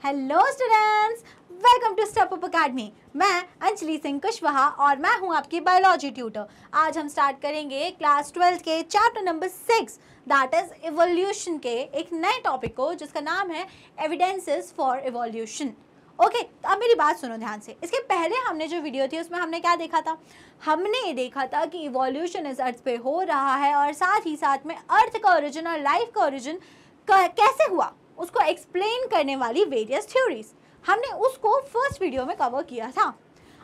Hello students, welcome to step up academy. मैं अंजलि सिंह कुशवाहा और मैं हूं आपकी बायोलॉजी ट्यूटर। आज हम स्टार्ट करेंगे क्लास 12 के chapter number 6 that is evolution के एक नए टॉपिक को जिसका नाम है एविडेंसेस फॉर इवोल्यूशन। ओके, तो अब मेरी बात सुनो ध्यान से। इसके पहले हमने जो वीडियो थी उसमें हमने क्या देखा था? हमने ये देखा था कि इवोल्यूशन इस अर्थ पे हो रहा है और साथ ही साथ में अर्थ का ओरिजिन और लाइफ का ओरिजिन कैसे हुआ उसको एक्सप्लेन करने वाली वेरियस थ्योरीज हमने उसको फर्स्ट वीडियो में कवर किया था।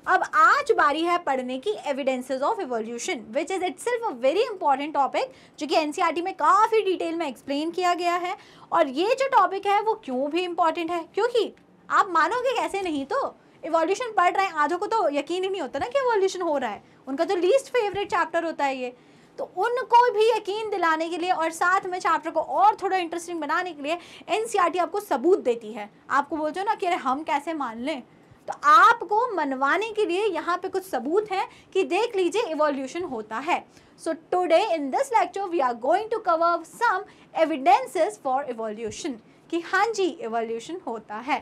अब आज बारी है पढ़ने की evidences of evolution which is itself a very important topic जो कि एनसीईआरटी में काफ़ी डिटेल में एक्सप्लेन किया गया है। और ये जो टॉपिक है वो क्यों भी इम्पॉर्टेंट है, क्योंकि आप मानोगे कैसे नहीं, तो इवोल्यूशन पढ़ रहे हैं आधों को तो यकीन ही नहीं होता ना कि इवोल्यूशन हो रहा है। उनका तो लीस्ट फेवरेट चैप्टर होता है ये, तो उनको भी यकीन दिलाने के लिए और साथ में चैप्टर को और थोड़ा इंटरेस्टिंग बनाने के लिए एनसीईआरटी आपको सबूत देती है। आपको बोलते हो ना कि अरे हम कैसे मान लें, तो आपको मनवाने के लिए यहाँ पे कुछ सबूत हैं कि देख लीजिए इवोल्यूशन होता है। So today in this lecture we are going to cover some evidences for evolution कि हाँ जी इवोल्यूशन होता है।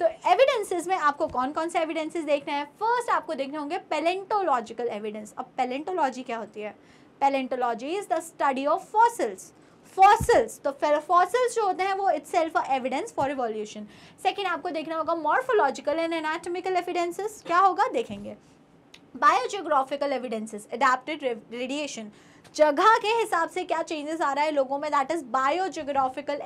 तो एविडेंसेस में आपको कौन कौन से एविडेंसेस देखने हैं? फर्स्ट आपको देखने होंगे पैलेंटोलॉजिकल एविडेंस। अब पैलेंटोलॉजी क्या होती है? Palaeontology is the study of fossils. Fossils, तो फॉसिल्स जो होते हैं वो itself a evidence for evolution. Second आपको देखना होगा मॉर्फोलॉजिकल एंड एनाटॉमिकल एविडेंसेस। क्या होगा देखेंगे। बायोजियोग्राफिकल एविडेंसेस, एडेप्टेड रेडिएशन, जगह के हिसाब से क्या चेंजेस आ रहा है लोगों में, that is biogeographical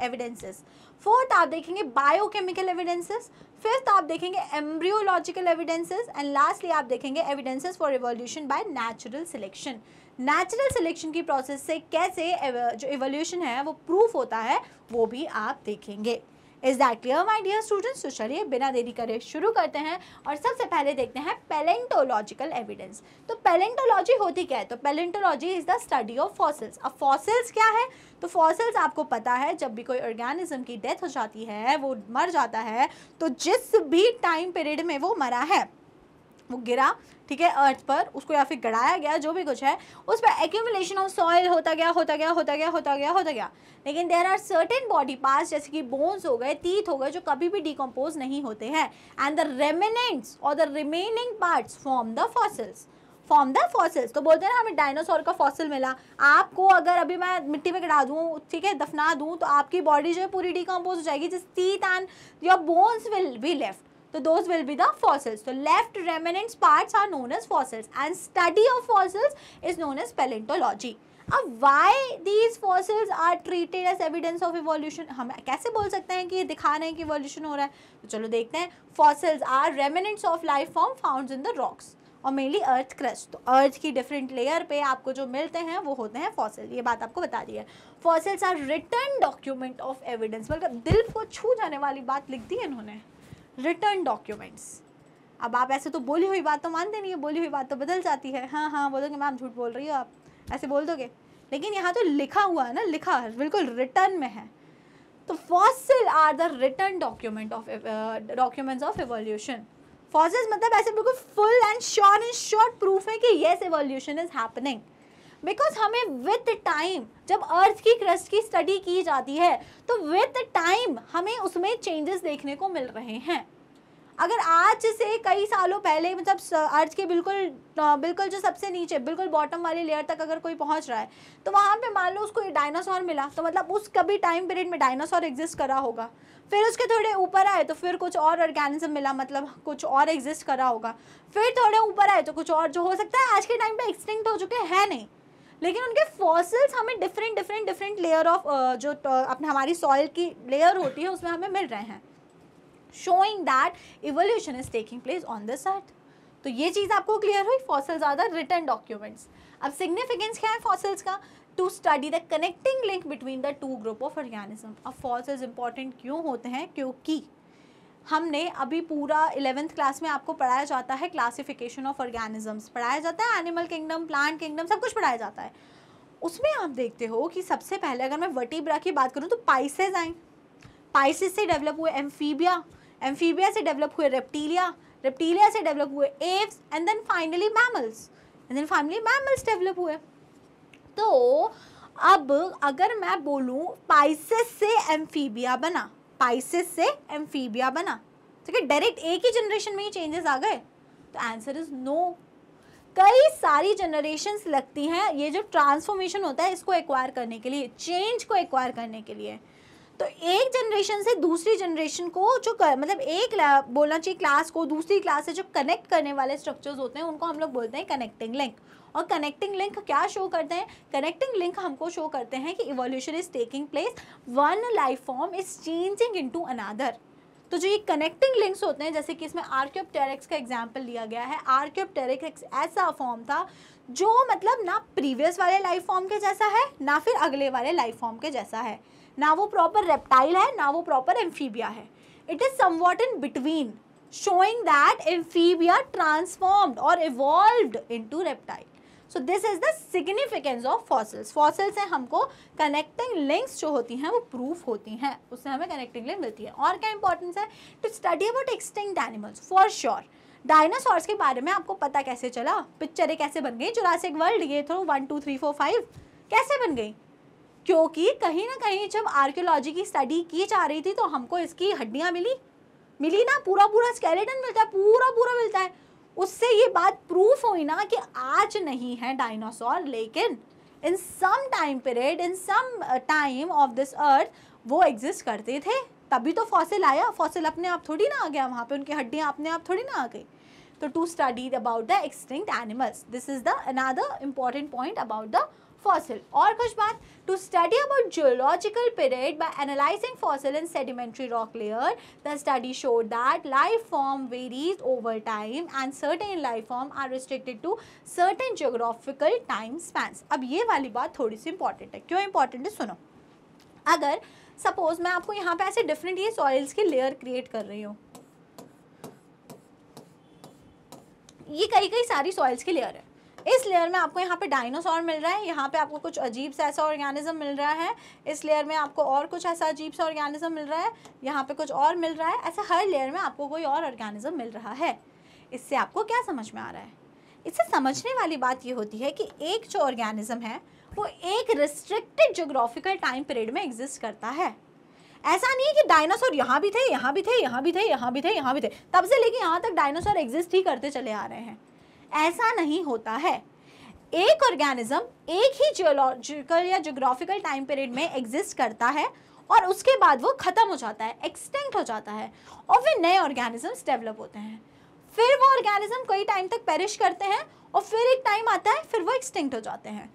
evidences. Fourth आप देखेंगे बायोकेमिकल एविडेंसेस। फिफ्थ आप देखेंगे एम्ब्रियोलॉजिकल एविडेंसेस एंड लास्टली आप देखेंगे evidences for evolution by natural selection. Natural selection की प्रोसेस से कैसे जो इवोल्यूशन है वो प्रूफ होता है वो भी आप देखेंगे। Is that clear my dear students? तो चलिए बिना देरी करे शुरू करते हैं और सबसे पहले देखते हैं पैलेंटोलॉजिकल एविडेंस। तो पैलेंटोलॉजी होती क्या है? तो palaeontology is the study of fossils. अब फॉसिल्स क्या है? तो फॉसिल्स आपको पता है जब भी कोई ऑर्गेनिज्म की डेथ हो जाती है, वो मर जाता है, तो जिस भी टाइम पीरियड में वो मरा है, वो गिरा ठीक है अर्थ पर, उसको या फिर गड़ाया गया, जो भी कुछ है उस पर एक्यूमुलेशन ऑफ सॉइल होता गया। लेकिन there are certain body parts जैसे कि बोन्स हो गए, टीथ हो गए, जो कभी भी डिकम्पोज नहीं होते हैं एंड द रेमिनेंट्स और the remaining parts form the fossils. तो बोलते हैं ना हमें डायनासोर का फॉसिल मिला। आपको अगर अभी मैं मिट्टी में गिरा दूँ, ठीक है, दफना दूँ, तो आपकी बॉडी जो है पूरी डिकम्पोज हो जाएगी, जिस teeth and your bones will be left, so those will be the fossils. So left remnants parts are known as fossils and study of fossils is known as paleontology. अब why these fossils are treated as evidence of evolution? हम कैसे बोल सकते हैं कि ये दिखा रहे हैं कि evolution हो रहा है? तो चलो देखते हैं। Fossils are remnants of life form found in the rocks और मेनली अर्थ क्रस्ट। तो अर्थ की डिफरेंट लेयर पे आपको जो मिलते हैं वो होते हैं फॉसिल। ये बात आपको बता दी है। Fossils are written document of evidence, मतलब दिल को छू जाने वाली बात लिख दी है इन्होंने, रिटर्न डॉक्यूमेंट्स। अब आप ऐसे तो बोली हुई बात तो मानते नहीं है, बोली हुई बात तो बदल जाती है। हाँ बोलोगे मैम झूठ बोल रही हो आप, ऐसे बोल दोगे, लेकिन यहाँ तो लिखा हुआ है ना, लिखा बिल्कुल रिटर्न में है। तो fossil are the written documents of evolution. Fossils मतलब ऐसे बिल्कुल फुल एंड श्योर प्रूफ है कि yes evolution is happening. Because हमें विथ टाइम जब अर्थ की क्रस्ट की स्टडी की जाती है तो विथ टाइम हमें उसमें चेंजेस देखने को मिल रहे हैं। अगर आज से कई सालों पहले मतलब अर्थ के बिल्कुल जो सबसे नीचे बिल्कुल बॉटम वाली लेयर तक अगर कोई पहुंच रहा है तो वहाँ पे मान लो उसको डायनासोर मिला, तो मतलब उस कभी टाइम पीरियड में डायनासोर एग्जिस्ट करा होगा। फिर उसके थोड़े ऊपर आए तो फिर कुछ और ऑर्गेनिज्म मिला, मतलब कुछ और एग्जिस्ट करा होगा। फिर थोड़े ऊपर आए तो कुछ और जो हो सकता है आज के टाइम पे एक्सटिंक्ट हो चुके हैं नहीं, लेकिन उनके फॉसिल्स हमें डिफरेंट लेयर ऑफ जो अपने हमारी सॉइल की लेयर होती है उसमें हमें मिल रहे हैं, showing that evolution is taking place on this earth. तो ये चीज़ आपको क्लियर हुई। Fossils are the written documents. अब सिग्निफिकेंस क्या है फॉसिल्स का? To study the connecting link between the two group of organism. अब फॉसिल्स इंपॉर्टेंट क्यों होते हैं? क्योंकि हमने अभी पूरा 11th क्लास में आपको पढ़ाया जाता है क्लासिफिकेशन ऑफ ऑर्गेनिजम्स, पढ़ाया जाता है एनिमल किंगडम, प्लांट किंगडम, सब कुछ पढ़ाया जाता है। उसमें आप देखते हो कि सबसे पहले अगर मैं वर्टिब्रा की बात करूँ तो पाइसेस आए, पाइसेस से डेवलप हुए एम्फीबिया, एम्फीबिया से डेवलप हुए रेप्टीलिया, रेप्टीलिया से डेवलप हुए aves and then finally mammals develop हुए। तो अब अगर मैं बोलूँ पाइसेस से एम्फीबिया बना, स्पाइसेस से एम्फीबिया बना। ठीक है, डायरेक्ट एक ही जनरेशन में ही चेंजेस आ गए? तो आंसर इज नो। कई सारी जनरेशन्स लगती हैं ये जो ट्रांसफॉर्मेशन होता है इसको एक्वायर करने के लिए, चेंज को एक्वायर करने के लिए। तो एक जनरेशन से दूसरी जनरेशन को जो मतलब एक बोलना चाहिए क्लास को दूसरी क्लास से जो कनेक्ट करने वाले स्ट्रक्चर्स होते हैं उनको हम लोग बोलते हैं कनेक्टिंग लिंक। और कनेक्टिंग लिंक क्या शो करते हैं? कनेक्टिंग लिंक हमको शो करते हैं कि evolution is taking place, one life form is changing into another. तो जो ये कनेक्टिंग लिंक्स होते हैं, जैसे कि इसमें आर्कियोप्टेरिक्स का एग्जाम्पल लिया गया है। आर्कियोप्टेरिक्स ऐसा फॉर्म था जो मतलब ना प्रीवियस वाले लाइफ फॉर्म के जैसा है ना फिर अगले वाले लाइफ फॉर्म के जैसा है, ना वो प्रॉपर रेप्टाइल है ना वो प्रॉपर एम्फीबिया है। It is somewhat in between, showing that amphibia transformed or evolved into reptile. So this is the significance of fossils. Fossils से हमको connecting links जो होती हैं वो proof होती हैं, उससे हमें connecting link मिलती है। और क्या importance है? To study about extinct animals for sure. Dinosaurs के बारे में आपको पता कैसे चला? पिक्चरें कैसे बन गई? जुरासिक वर्ल्ड ये थ्रो 1 2 3 4 5 कैसे बन गई? क्योंकि कहीं ना कहीं जब आर्कियोलॉजी की स्टडी की जा रही थी तो हमको इसकी हड्डियाँ मिली ना, पूरा स्केलेटन मिलता है, पूरा मिलता है। उससे ये बात प्रूफ हुई ना कि आज नहीं है डायनासोर, लेकिन in some time period, in some time of this earth वो एग्जिस्ट करते थे। तभी तो फॉसिल आया, फॉसिल अपने आप थोड़ी ना आ गया वहाँ पे, उनकी हड्डियाँ अपने आप थोड़ी ना आ गई। तो to study about the extinct animals, this is the another important point about the fossil। और कुछ बात, to study about geological period by analyzing fossil and sedimentary rock layer, the study showed that life form varies over time and certain life form are restricted to certain geographical time spans। अब ये वाली बात थोड़ी सी important है। क्यों important है? सुनो, अगर सपोज मैं आपको यहाँ पे ऐसे डिफरेंट ये सॉइल्स की लेयर क्रिएट कर रही हूँ, ये कई सारी सॉइल्स की लेयर है। इस लेयर में आपको यहाँ पे डायनासोर मिल रहा है, यहाँ पे आपको कुछ अजीब सा ऐसा ऑर्गेनिज्म मिल रहा है, इस लेयर में आपको और कुछ ऐसा अजीब सा ऑर्गेनिज्म मिल रहा है, यहाँ पे कुछ और मिल रहा है, ऐसे हर लेयर में आपको कोई और ऑर्गेनिज्म मिल रहा है। इससे आपको क्या समझ में आ रहा है? इससे समझने वाली बात ये होती है कि एक जो ऑर्गेनिज्म है वो एक रिस्ट्रिक्टेड ज्योग्राफिकल टाइम पीरियड में एग्जिस्ट करता है। ऐसा नहीं है कि डायनासोर यहाँ भी थे, यहाँ भी थे, यहाँ भी थे, यहाँ भी थे, यहाँ भी थे, तब से लेके यहाँ तक डायनासोर एग्जिस्ट ही करते चले आ रहे हैं। ऐसा नहीं होता है। एक ऑर्गेनिज्म एक ही जियोलॉजिकल या ज्योग्राफिकल टाइम पीरियड में एग्जिस्ट करता है और उसके बाद वो खत्म हो जाता है, एक्सटिंक्ट हो जाता है, और फिर नए ऑर्गेनिजम्स डेवलप होते हैं। फिर वो ऑर्गेनिज्म कई टाइम तक पेरिश करते हैं और फिर एक टाइम आता है फिर वो एक्सटिंक्ट हो जाते हैं।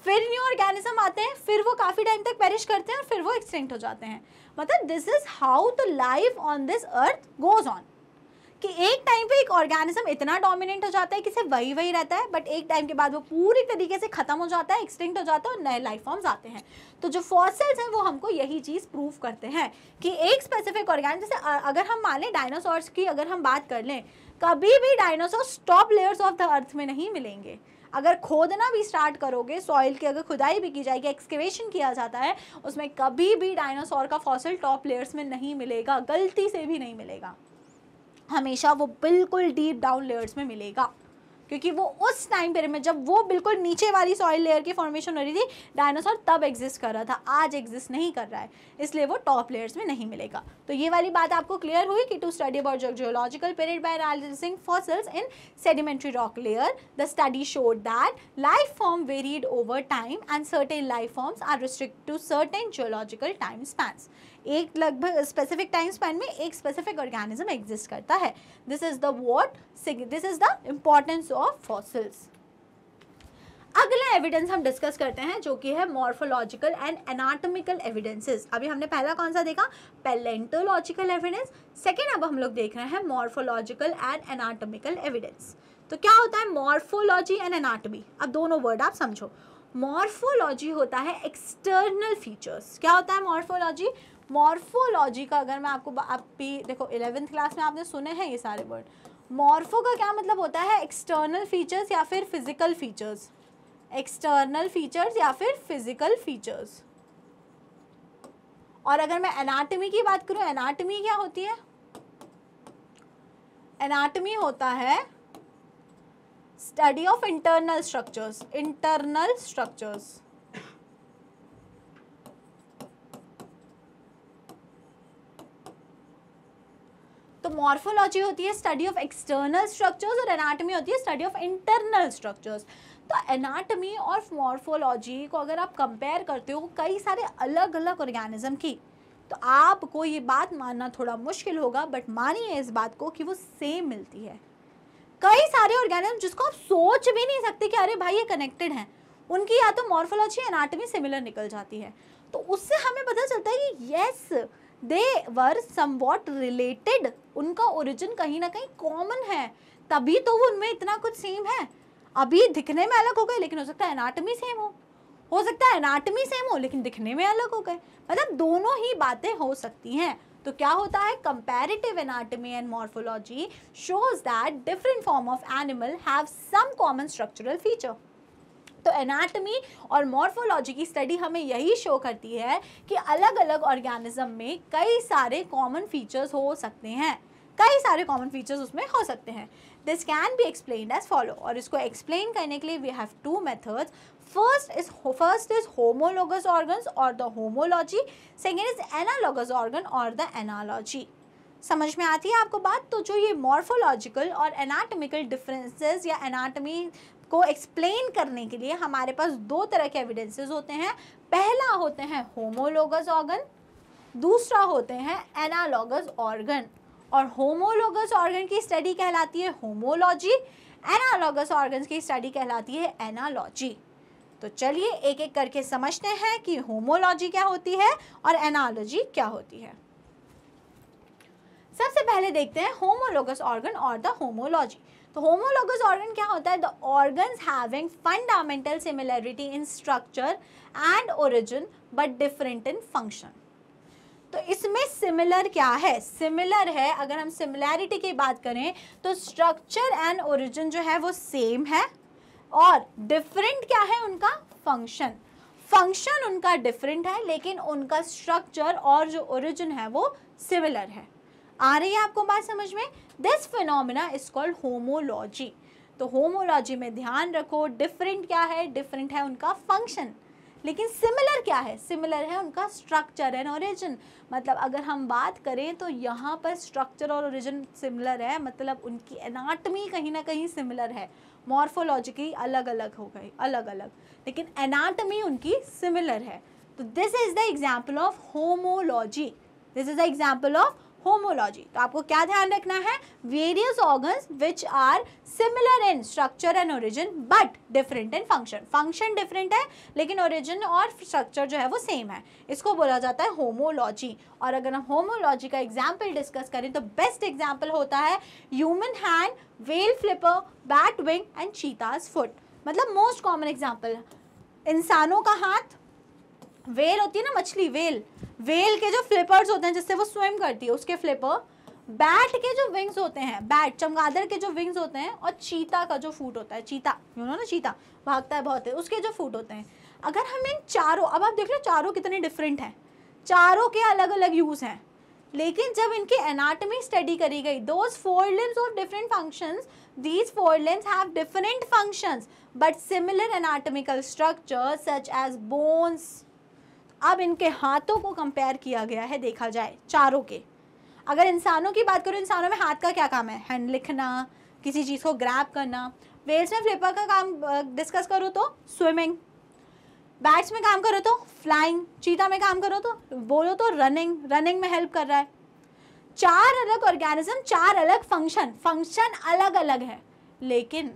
फिर न्यू ऑर्गेनिज्म आते हैं, फिर वो काफ़ी टाइम तक पेरिश करते हैं और फिर वो एक्सटिंक्ट हो जाते हैं। मतलब this is how the life on this earth goes on, कि एक टाइम पे एक ऑर्गेनिज्म इतना डोमिनेंट हो जाता है कि सिर्फ वही रहता है, बट एक टाइम के बाद वो पूरी तरीके से खत्म हो जाता है, एक्सटिंक्ट हो जाता है और नए लाइफ फॉर्म्स आते हैं। तो जो फॉसिल्स हैं वो हमको यही चीज़ प्रूव करते हैं कि एक स्पेसिफिक ऑर्गेनिज्म, जैसे अगर हम मान लें डायनासोर्स की अगर हम बात कर लें, कभी भी dinosaurs top layers of the earth में नहीं मिलेंगे। अगर खोदना भी स्टार्ट करोगे, सॉइल की अगर खुदाई भी की जाएगी, एक्सकेवेशन किया जाता है, उसमें कभी भी डायनासोर का फॉसिल टॉप लेयर्स में नहीं मिलेगा, गलती से भी नहीं मिलेगा। हमेशा वो बिल्कुल डीप डाउन लेयर्स में मिलेगा, क्योंकि वो उस टाइम पीरियड में जब वो बिल्कुल नीचे वाली सॉइल लेयर की फॉर्मेशन हो रही थी, डायनासोर तब एग्जिस्ट कर रहा था, आज एग्जिस्ट नहीं कर रहा है, इसलिए वो टॉप लेयर्स में नहीं मिलेगा। तो ये वाली बात आपको क्लियर हुई कि to study about geological period by analysing fossils in sedimentary rock layer, the study showed that life form varied over time and certain life forms are restricted to certain geological time spans. एक लगभग specific time span में एक specific organism exist करता है। This is the importance of fossils. अगला evidence हम discuss करते हैं जो कि है मॉर्फोलॉजिकल एंड एनाटॉमिकल एविडेंसेस। अभी हमने पहला कौन सा देखा? Palaeontological evidence. सेकेंड अब हम लोग देख रहे हैं मॉर्फोलॉजिकल एंड एनाटॉमिकल एविडेंस। तो क्या होता है मॉर्फोलॉजी एंड एनाटॉमी? अब दोनों वर्ड आप समझो। मॉर्फोलॉजी होता है एक्सटर्नल फीचर्स। क्या होता है मॉर्फोलॉजी? मॉर्फोलॉजी का अगर मैं आपको, आप भी देखो 11th क्लास में आपने सुने हैं ये सारे वर्ड। मॉर्फो का क्या मतलब होता है? एक्सटर्नल फीचर्स या फिर फिजिकल फीचर्स। एक्सटर्नल फीचर्स या फिर फिजिकल फीचर्स। और अगर मैं एनाटॉमी की बात करूं, एनाटॉमी क्या होती है? एनाटॉमी होता है study of internal structures. Internal structures तो मॉर्फोलॉजी होती है स्टडी ऑफ एक्सटर्नल स्ट्रक्चर्स और एनाटॉमी होती है स्टडी ऑफ इंटरनल स्ट्रक्चर्स। तो एनाटॉमी और मॉर्फोलॉजी को अगर आप कंपेयर करते हो कई सारे अलग अलग ऑर्गेनिज्म की, तो आपको ये बात मानना थोड़ा मुश्किल होगा, बट मानिए इस बात को कि वो सेम मिलती है। कई सारे ऑर्गेनिज्म जिसको आप सोच भी नहीं सकते कि अरे भाई ये कनेक्टेड हैं, उनकी या तो मॉर्फोलॉजी एनाटॉमी सिमिलर निकल जाती है। तो उससे हमें पता चलता है कि yes they were somewhat related, उनका ओरिजिन कहीं ना कहीं कॉमन है, तभी तो वो उनमें इतना कुछ सेम है। अभी दिखने में अलग हो गए लेकिन हो सकता है एनाटॉमी सेम हो सकता है एनाटॉमी सेम हो लेकिन दिखने में अलग हो गए, मतलब दोनों ही बातें हो सकती हैं। तो क्या होता है, comparative anatomy and morphology shows that different form of animal have some common structural feature. तो एनाटॉमी और मॉर्फोलॉजी की स्टडी हमें यही शो करती है कि अलग अलग ऑर्गेनिज्म में कई सारे कॉमन फीचर्स हो सकते हैं, कई सारे कॉमन फीचर्स उसमें हो सकते हैं। This can be explained as follow, और इसको एक्सप्लेन करने के लिए we have two methods. First is homologous organs और the homology, second is analogous organ और द एनालॉजी। समझ में आती है आपको बात? तो जो ये मॉर्फोलॉजिकल और एनाटॉमिकल डिफरेंसेस या एनाटॉमी को एक्सप्लेन करने के लिए हमारे पास दो तरह के एविडेंसेस होते हैं। पहला होते हैं होमोलोगस ऑर्गन, दूसरा होते हैं एनालॉगस ऑर्गन। और होमोलोगस ऑर्गन की स्टडी कहलाती है होमोलॉजी, एनालॉगस ऑर्गन की स्टडी कहलाती है एनालॉजी। तो चलिए एक एक करके समझते हैं कि होमोलॉजी क्या होती है और एनालॉजी क्या होती है। सबसे पहले देखते हैं होमोलोगस ऑर्गन और द होमोलॉजी। तो होमोलोगस ऑर्गन क्या होता है, the organs having fundamental similarity in structure and origin but different in function. तो इसमें सिमिलर क्या है, सिमिलर है, अगर हम सिमिलैरिटी की बात करें तो स्ट्रक्चर एंड ओरिजिन जो है वो सेम है, और डिफरेंट क्या है उनका, फंक्शन। फंक्शन उनका डिफरेंट है लेकिन उनका स्ट्रक्चर और जो ओरिजिन है वो सिमिलर है। आ रही है आपको बात समझ में? This phenomena is called homology. तो होमोलॉजी में ध्यान रखो, डिफरेंट क्या है, डिफरेंट है उनका फंक्शन, लेकिन सिमिलर क्या है, सिमिलर है उनका स्ट्रक्चर एंड ओरिजिन। मतलब अगर हम बात करें तो यहाँ पर स्ट्रक्चर और ओरिजिन सिमिलर है, मतलब उनकी एनाटॉमी कहीं ना कहीं सिमिलर है। मॉर्फोलॉजी की अलग अलग हो गई, अलग अलग, लेकिन एनाटॉमी उनकी सिमिलर है। तो this is the example of homology, this is the example of homology. तो आपको क्या ध्यान रखना है, various organs which are similar in structure and origin but different in function. Function different है लेकिन ओरिजिन और स्ट्रक्चर जो है वो सेम है, इसको बोला जाता है होमोलॉजी। और अगर हम होमोलॉजी का एग्जाम्पल डिस्कस करें तो बेस्ट एग्जाम्पल होता है human hand, well flipper, bat wing and चीताज foot. मतलब मोस्ट कॉमन एग्जाम्पल, इंसानों का हाथ, वेल होती है ना मछली, वेल, वेल के जो फ्लिपर्स होते हैं जिससे वो स्विम करती है उसके फ्लिपर, बैट के जो विंग्स होते हैं, बैट चमगादड़ के जो विंग्स होते हैं, और चीता का जो फूट होता है, चीता यू नो ना, चीता भागता है बहुत है, उसके जो फूट होते हैं। अगर हम इन चारों, अब आप देख लो चारों कितने डिफरेंट हैं, चारों के अलग अलग यूज हैं, लेकिन जब इनकी एनाटॉमी स्टडी करी गई, those four limbs of different functions, these four limbs have different functions but similar anatomical structures such as bones। अब इनके हाथों को कंपेयर किया गया है, देखा जाए चारों के। अगर इंसानों की बात करो, इंसानों में हाथ का क्या काम है, हैंड लिखना, किसी चीज़ को ग्रैब करना। वेल्स में फ्लिपर का काम डिस्कस करो तो स्विमिंग, बैट्स में काम करो तो फ्लाइंग, चीता में काम करो तो बोलो तो रनिंग, रनिंग में हेल्प कर रहा है। चार अलग ऑर्गेनिज्म, चार अलग फंक्शन, फंक्शन अलग अलग है, लेकिन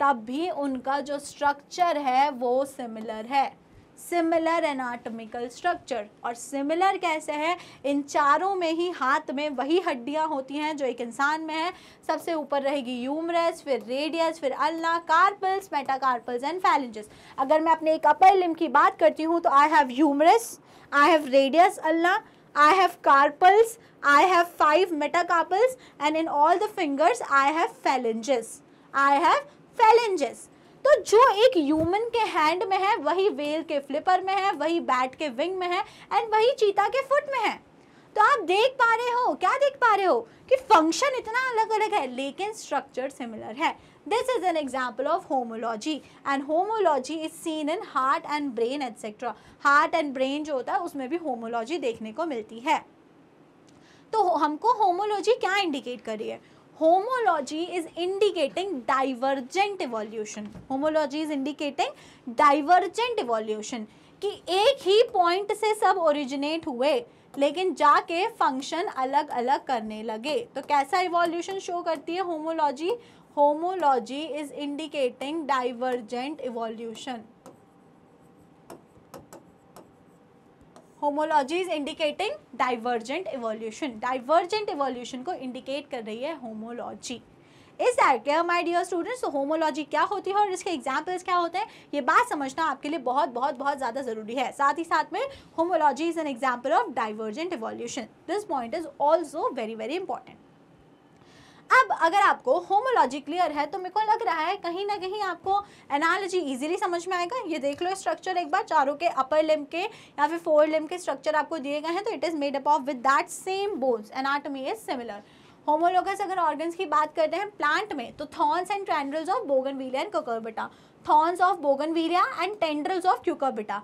तब भी उनका जो स्ट्रक्चर है वो सिमिलर है, सिमिलर एनाटॉमिकल स्ट्रक्चर। और सिमिलर कैसे है, इन चारों में ही हाथ में वही हड्डियां होती हैं जो एक इंसान में है। सबसे ऊपर रहेगी ह्यूमरस, फिर रेडियस, फिर ulna, carpals, metacarpals and phalanges. अगर मैं अपने एक अपर लिम्ब की बात करती हूँ तो I have humerus, I have radius, ulna, I have carpals, I have 5 metacarpals and in all the fingers I have phalanges, I have phalanges। तो जो एक ह्यूमन के हैंड में है वही वेल के फ्लिपर में है, वही बैट के विंग में है एंड वही चीता के फुट में है। तो आप देख पा रहे हो, क्या देख पा रहे हो कि फंक्शन इतना अलग अलग है लेकिन स्ट्रक्चर सिमिलर है। This is an example of homology and homology is seen in heart and brain etc. Heart and brain जो होता है उसमें भी homology देखने को मिलती है। तो हमको होमोलॉजी क्या इंडिकेट कर रही है? Homology is indicating divergent evolution. Homology is indicating divergent evolution, कि एक ही पॉइंट से सब ओरिजिनेट हुए लेकिन जाके फंक्शन अलग अलग करने लगे। तो कैसा इवोल्यूशन शो करती है homology? Homology is indicating divergent evolution. Homology is indicating divergent evolution. Divergent evolution को इंडिकेट कर रही है homology. Is that clear my dear students? तो होमोलॉजी क्या होती है और इसके एग्जाम्पल्स क्या होते हैं, ये बात समझना आपके लिए बहुत बहुत बहुत ज़्यादा ज़रूरी है। साथ ही साथ में homology is an example of divergent evolution. This point is also very very important. अब अगर आपको होमोलॉजी क्लियर है तो मेरे को लग रहा है कहीं ना कहीं आपको एनालॉजी इजीली समझ में आएगा। ये देख लो स्ट्रक्चर एक बार, चारों के अपर लिम्ब के या फिर फोर लिम्ब के स्ट्रक्चर आपको दिए गए हैं। तो it is made up of with that same bones, anatomy is similar. Homologous अगर ऑर्गन्स की बात करते हैं प्लांट में, तो thorns and tendrils of bougainvillea and cucurbita, thorns of bougainvillea and tendrils of cucurbita,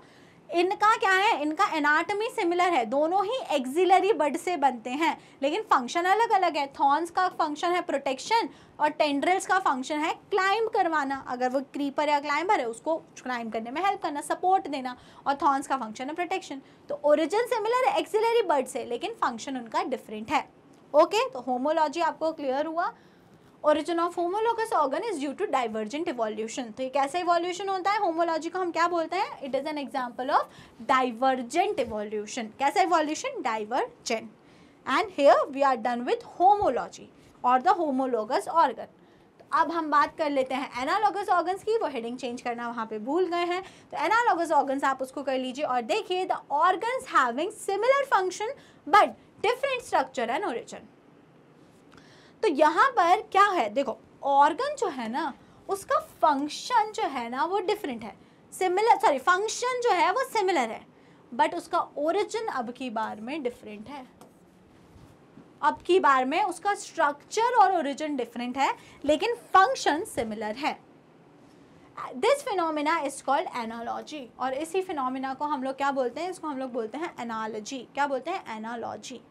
इनका क्या है, इनका एनाटॉमी सिमिलर है, दोनों ही एक्सिलरी बड से बनते हैं लेकिन फंक्शन अलग अलग है। थॉर्न्स का फंक्शन है प्रोटेक्शन और टेंड्रिल्स का फंक्शन है क्लाइंब करवाना। अगर वो क्रीपर या क्लाइंबर है उसको क्लाइंब करने में हेल्प करना, सपोर्ट देना, और थॉर्न्स का फंक्शन है प्रोटेक्शन। तो ओरिजिन सिमिलर है एक्सिलरी बड से लेकिन फंक्शन उनका डिफरेंट है। ओके, तो होमोलॉजी आपको क्लियर हुआ। Origin of homologous organ is due to divergent evolution. तो ये कैसा इवोल्यूशन होता है? होमोलॉजी को हम क्या बोलते हैं? It is an example of divergent evolution. कैसा evolution? Divergent. And here we are done with homology और द होमोलोगस ऑर्गन। तो अब हम बात कर लेते हैं एनालॉगस ऑर्गन्स की। वो हेडिंग चेंज करना वहाँ पे भूल गए हैं। तो एनालॉगस ऑर्गन्स आप उसको कर लीजिए और देखिए, the organs having similar function but different structure and origin. तो यहाँ पर क्या है, देखो ऑर्गन जो है ना उसका फंक्शन जो है ना वो डिफरेंट है, फंक्शन जो है वो सिमिलर है बट उसका ओरिजिन अब की बार में डिफरेंट है। अब की बार में उसका स्ट्रक्चर और ओरिजिन डिफरेंट है लेकिन फंक्शन सिमिलर है। This phenomena is called analogy. और इसी फिनोमिना को हम लोग क्या बोलते हैं? इसको हम लोग बोलते हैं एनालॉजी। क्या बोलते हैं? एनालॉजी।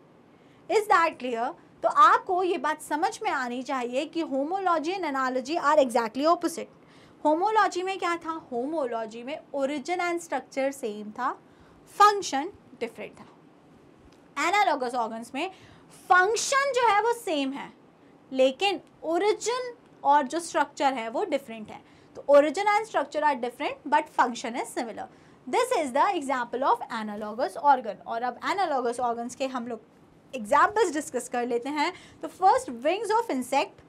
Is that clear? तो आपको ये बात समझ में आनी चाहिए कि homology and analogy are exactly opposite. Homology में क्या था? होमोलॉजी में ओरिजिन एंड स्ट्रक्चर सेम था, फंक्शन डिफरेंट था। एनालॉगस ऑर्गन्स में फंक्शन जो है वो सेम है लेकिन ओरिजिन और जो स्ट्रक्चर है वो डिफरेंट है। तो origin and structure are different but function is similar. This is the example of analogous organ. और अब एनालॉगस ऑर्गन्स के हम लोग एग्जाम्पल्स डिस्कस कर लेते हैं। तो first, wings of insect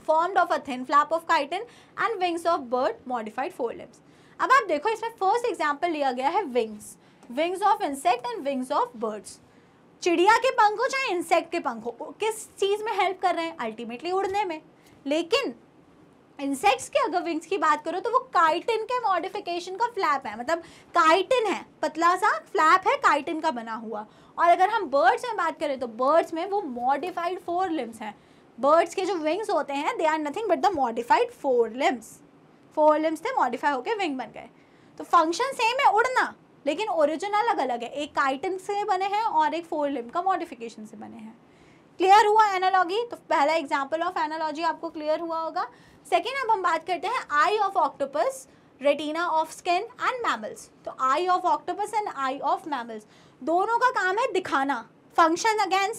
formed of a thin flap of chitin and wings of bird modified four limbs. अब आप देखो इसमें फर्स्ट एग्जाम्पल लिया गया है wings, wings of insect and wings of birds. चिड़िया के पंख हो चाहे इंसेक्ट के पंख हो, किस चीज़ में हेल्प कर रहे हैं? अल्टीमेटली उड़ने में। लेकिन इंसेक्ट्स के अगर विंग्स की बात करो तो वो काइटिन के मॉडिफिकेशन का फ्लैप है, मतलब काइटिन है, पतला सा फ्लैप है काइटिन का बना हुआ। और अगर हम बर्ड्स में बात करें तो बर्ड्स में वो मॉडिफाइड फोर लिम्स हैं। बर्ड्स के जो विंग्स होते हैं they are nothing but the modified forelimbs. Forelimbs थे, मॉडिफाई होकर विंग बन गए। तो फंक्शन सेम है उड़ना लेकिन ओरिजिन अलग अलग है, एक काइटिन से बने हैं और एक फोर लिम्ब का मॉडिफिकेशन से बने हैं। क्लियर हुआ एनालॉजी? तो पहला एग्जाम्पल ऑफ एनालॉजी आपको क्लियर हुआ होगा। सेकेंड, अब हम बात करते हैं eye of octopus, retina of skin and mammals. तो eye of octopus and eye of mammals दोनों का काम है दिखाना, फंक्शन अगेन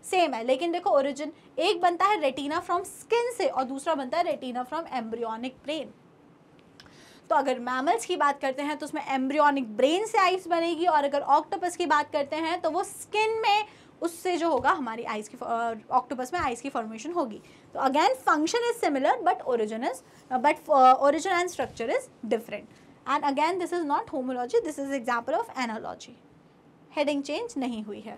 सेम है लेकिन देखो ओरिजिन, एक बनता है रेटिना फ्रॉम स्किन से और दूसरा बनता है रेटिना फ्रॉम एम्ब्रियोनिक ब्रेन। तो अगर मैमल्स की बात करते हैं तो उसमें एम्ब्रियोनिक ब्रेन से आइज बनेगी और अगर ऑक्टोपस की बात करते हैं तो वो स्किन में, उससे जो होगा हमारी आइज की, ऑक्टोपस में आइज की फॉर्मेशन होगी। तो again function is similar but origin and structure is different. And again this is not homology, this is example of analogy. Heading change नहीं हुई है।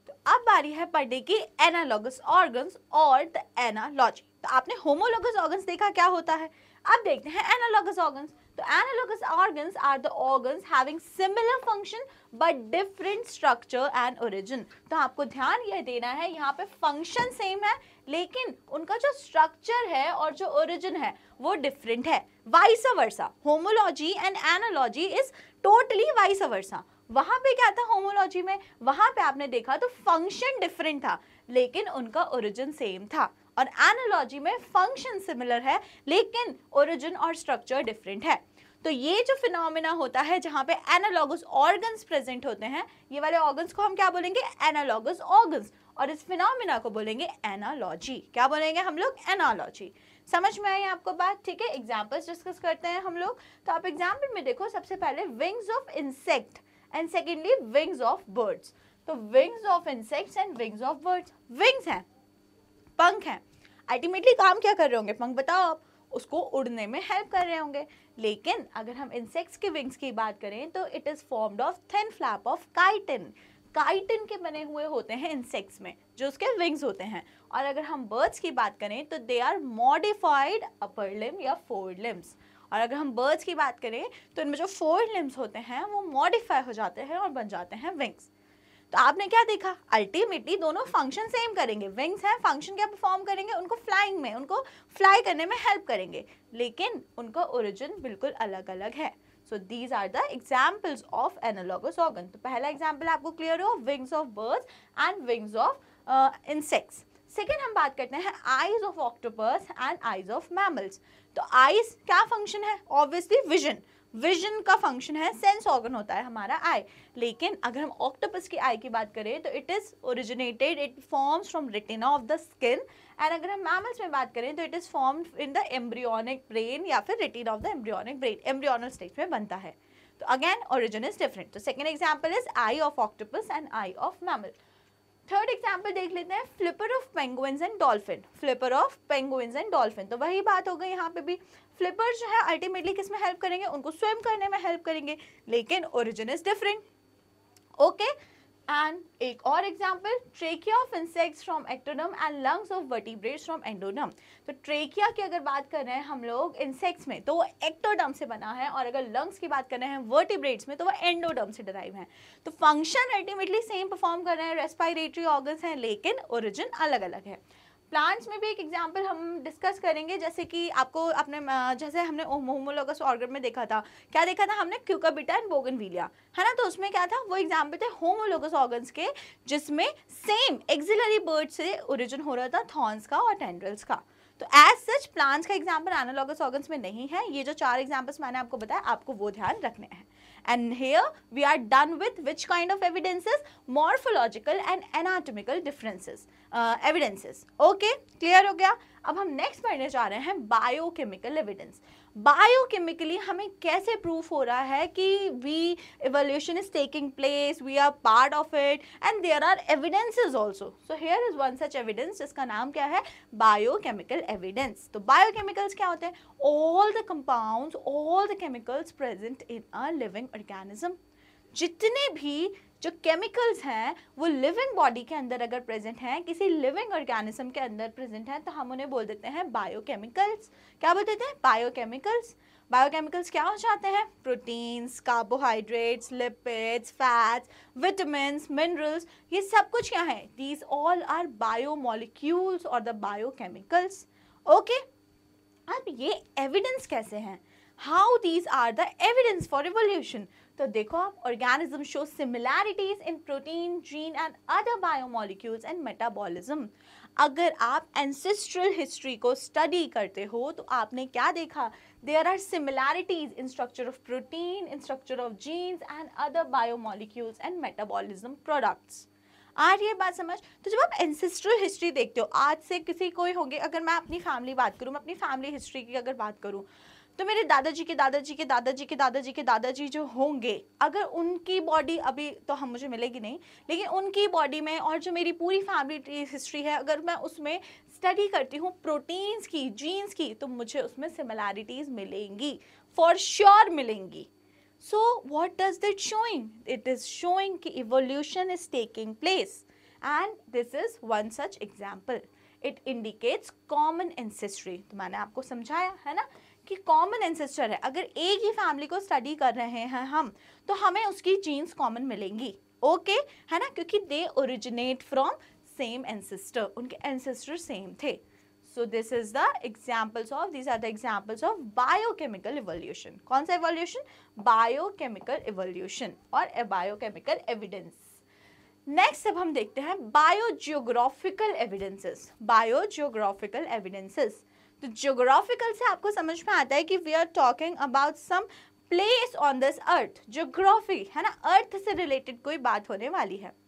तो अब बारी है पढ़ने की एनालॉगस ऑर्गन्स और द एनालॉजी। तो आपने होमोलॉगस ऑर्गन्स देखा क्या होता है, अब देखते हैं एनालॉगस ऑर्गन्स। तो analogous organs are the organs having similar function but different structure and origin. तो आपको ध्यान ये देना है, यहाँ पे फंक्शन सेम है लेकिन उनका जो स्ट्रक्चर है और जो ओरिजिन है वो डिफरेंट है। Vice versa, homology and analogy is totally vice versa. वहां पे क्या था होमोलॉजी में, वहां पे आपने देखा तो फंक्शन डिफरेंट था लेकिन उनका ओरिजिन सेम था, और एनालॉजी में फंक्शन सिमिलर है लेकिन ओरिजिन और स्ट्रक्चर डिफरेंट है। तो ये जो फिनोमेना होता है जहां पे एनालॉगस ऑर्गन्स प्रेजेंट होते हैं, ये वाले ऑर्गन्स को हम क्या बोलेंगे, एनालॉगस ऑर्गन्स, और इस फिनोमेना को बोलेंगे एनालॉजी। क्या बोलेंगे हम लोग, एनालॉजी। समझ में आई आपको बात, ठीक है। एग्जांपल्स डिस्कस करते हैं हम लोग। तो आप एग्जांपल में देखो, सबसे पहले wings of insect and secondly wings of birds. तो wings of insects and wings of birds, wings हैं, पंख हैं, अल्टीमेटली काम क्या कर रहे होंगे पंख, बताओ आप, उसको उड़ने में हेल्प कर रहे होंगे। लेकिन अगर हम इंसेक्ट्स के विंग्स की बात करें तो it is formed of thin flap of chitin, chitin के बने हुए होते हैं इंसेक्ट्स में जो उसके विंग्स होते हैं। और अगर हम बर्ड्स की बात करें तो they are modified upper limb या फोर लिम्स, और अगर हम बर्ड्स की बात करें तो इनमें जो फोर लिम्स होते हैं वो मॉडिफाई हो जाते हैं और बन जाते हैं विंग्स। तो आपने क्या देखा, अल्टीमेटली दोनों फंक्शन सेम करेंगे, विंग्स हैं, फंक्शन क्या परफॉर्म करेंगे, उनको फ्लाइंग में, उनको फ्लाई करने में हेल्प करेंगे, लेकिन उनका ओरिजिन बिल्कुल अलग अलग है। So these are the examples of analogous organ. तो पहला एग्जाम्पल आपको क्लियर हो, wings of birds and wings of insects. Second हम बात करते हैं eyes of octopus and eyes of mammals. तो आईज क्या फंक्शन है, ऑब्वियसली विजन, विजन का फंक्शन है, सेंस ऑर्गन होता है हमारा आई। लेकिन अगर हम ऑक्टोपस की आई की बात करें तो it is originated, it forms from retina of the skin, and अगर हम मैमल्स में बात करें तो it is formed in the embryonic brain या फिर retina of the embryonic brain, embryonal stage में बनता है। तो अगेन ओरिजिन इज डिफरेंट। तो second example is I of octopus and eye of mammal. Third example देख लेते हैं, flipper of penguins and dolphin, flipper of penguins and dolphin. तो वही बात हो गई यहाँ पे भी, फ्लिपर जो है अल्टीमेटली किस में हेल्प करेंगे, उनको स्विम करने में हेल्प करेंगे, लेकिन origin is different. Okay, and एक और example, trachea of insects from ectoderm and lungs of vertebrates from endoderm. तो ट्रेकिया की अगर बात कर रहे हैं हम लोग इंसेक्ट्स में तो वो एक्टोडर्म से बना है, और अगर लंग्स की बात कर रहे हैं वर्टिब्रेट्स में तो वो एंडोडर्म से डिराइव है। तो फंक्शन अल्टीमेटली सेम परफॉर्म कर रहे हैं, रेस्पिरेटरी ऑर्गन्स हैं, लेकिन ओरिजिन अलग अलग है। प्लांट्स में भी एक एग्जाम्पल हम डिस्कस करेंगे, जैसे कि आपको अपने जैसे हमने होमोलोगस ऑर्गन में देखा था, क्या देखा था हमने, क्यूकाबिटा एंड बोगनविलिया, है ना। तो उसमें क्या था, वो एग्जाम्पल थे होमोलोगस ऑर्गन्स के जिसमें सेम एक्सिलरी बर्ड से ओरिजिन हो रहा था, थॉर्न्स का और टेंड्रिल्स का। तो एज सच प्लांट्स का एग्जाम्पल एनालॉगस ऑर्गन्स में नहीं है। ये जो चार एग्जाम्पल्स मैंने आपको बताया आपको वो ध्यान रखने हैं। And here we are done with which kind of evidences? Morphological and anatomical differences, evidences. Okay, clear हो गया। अब हम नेक्स्ट पढ़ने जा रहे हैं बायोकेमिकल एविडेंस। बायोकेमिकली हमें कैसे प्रूफ हो रहा है कि we evolution is taking place, we are part of it, and there are evidences also. So here is one such evidence जिसका नाम क्या है, बायोकेमिकल एविडेंस। तो बायोकेमिकल्स क्या होते हैं, all the compounds, all the chemicals present in a living organism। जितने भी जो केमिकल्स हैं वो लिविंग बॉडी के अंदर अगर प्रेजेंट हैं, किसी लिविंग ऑर्गेनिज्म के अंदर प्रेजेंट हैं, तो हम उन्हें बोल देते हैं बायोकेमिकल्स। क्या बोल देते हैं, बायोकेमिकल्स। बायोकेमिकल्स क्या हो जाते हैं, proteins, carbohydrates, lipids, fats, vitamins, minerals, ये सब कुछ क्या है, दीज ऑल आर बायोमोलिक्यूल्स और द बायोकेमिकल्स। ओके, अब ये एविडेंस कैसे हैं, how these are the evidence for evolution. तो देखो आप, organism show similarities in protein, gene and other biomolecules and metabolism. अगर आप एंसेस्ट्रल हिस्ट्री को स्टडी करते हो तो आपने क्या देखा, there are similarities in structure of protein, in structure of genes and other biomolecules and metabolism products. आ रही है बात समझ। तो जब आप एंसेस्ट्रल हिस्ट्री देखते हो, आज से किसी कोई होंगे, अगर मैं अपनी फैमिली बात करूँ, मैं अपनी फैमिली हिस्ट्री की अगर बात करूँ, तो मेरे दादाजी के दादाजी के दादाजी के दादाजी के दादाजी जो होंगे, अगर उनकी बॉडी अभी तो हम मुझे मिलेगी नहीं, लेकिन उनकी बॉडी में और जो मेरी पूरी फैमिली हिस्ट्री है, अगर मैं उसमें स्टडी करती हूँ प्रोटीन्स की, जीन्स की, तो मुझे उसमें सिमिलैरिटीज मिलेंगी, फॉर श्योर मिलेंगी। So what does that showing? It is showing कि evolution is taking place, and this is one such example. It indicates common ancestry. तो मैंने आपको समझाया है ना कि कॉमन एंसेस्टर है। अगर एक ही फैमिली को स्टडी कर रहे हैं हम, तो हमें उसकी जीन्स कॉमन मिलेंगी, ओके, है ना, क्योंकि they originate from same ancestor, उनके एंसेस्टर सेम थे। So this is the examples of, these are the examples of biochemical evolution. कौन सा evolution? Biochemical evolution और biochemical evidence. Next अब हम देखते हैं biogeographical evidences. Biogeographical evidences. तो geographical से आपको समझ में आता है कि we are talking about some place on this earth. Geography है ना, अर्थ से रिलेटेड कोई बात होने वाली है.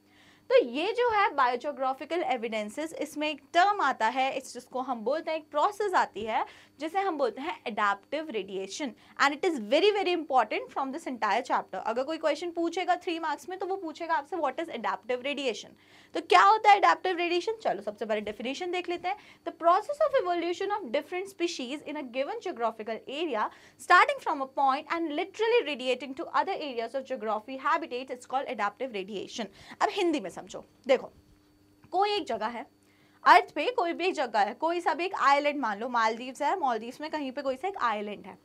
तो ये जो है बायोजियोग्राफिकल एविडेंसेस, इसमें एक टर्म आता है, इस जिसको हम बोलते हैं, एक प्रोसेस आती है जिसे हम बोलते हैं adaptive radiation, and it is very very important from this entire chapter. अगर कोई क्वेश्चन पूछेगा 3 मार्क्स में तो वो पूछेगा आपसे व्हाट इज एडाप्टिव रेडिएशन. तो क्या होता है एडाप्टिव रेडिएशन? चलो सबसे पहले डेफिनेशन देख लेते हैं. The process of evolution of different species in a given geographical area starting from a point and literally radiating to other areas of geography habitat is called adaptive radiation. अब हिंदी में समझो. देखो, कोई एक जगह है अर्थ पे, कोई भी एक जगह है, कोई सा भी एक आइलैंड, मान लो मालदीव्स है, मालदीव्स में कहीं पे कोई सा एक आइलैंड है.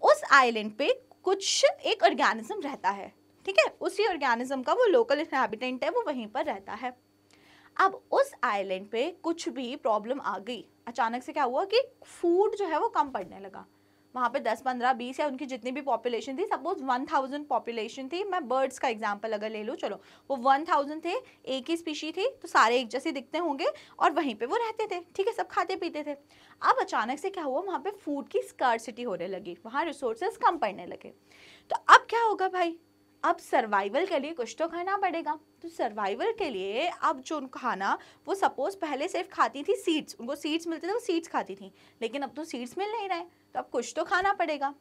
उस आइलैंड पे कुछ एक ऑर्गेनिज्म रहता है, ठीक है, उसी ऑर्गेनिज्म का वो लोकल इनहैबिटेंट है, वो वहीं पर रहता है. अब उस आइलैंड पे कुछ भी प्रॉब्लम आ गई, अचानक से क्या हुआ कि फूड जो है वो कम पड़ने लगा. वहाँ पे 10, 15, 20 या उनकी जितनी भी पॉपुलेशन थी, सपोज 1000 पॉपुलेशन थी, मैं बर्ड्स का एग्जांपल अगर ले लूँ, चलो वो 1000 थे, एक ही स्पीशी थी, तो सारे एक जैसे दिखते होंगे और वहीं पे वो रहते थे, ठीक है, सब खाते पीते थे. अब अचानक से क्या हुआ, वहाँ पे फूड की स्कार्सिटी होने लगी, वहाँ रिसोर्सेज कम पड़ने लगे. तो अब क्या होगा भाई, अब सर्वाइवल के लिए कुछ तो खाना पड़ेगा. तो सर्वाइवल के लिए अब जो खाना, वो सपोज पहले सिर्फ खाती थी सीड्स, उनको सीड्स मिलते थे, वो सीड्स खाती थी, लेकिन अब तो सीड्स मिल नहीं रहे, तो अब कुछ तो खाना पड़ेगा.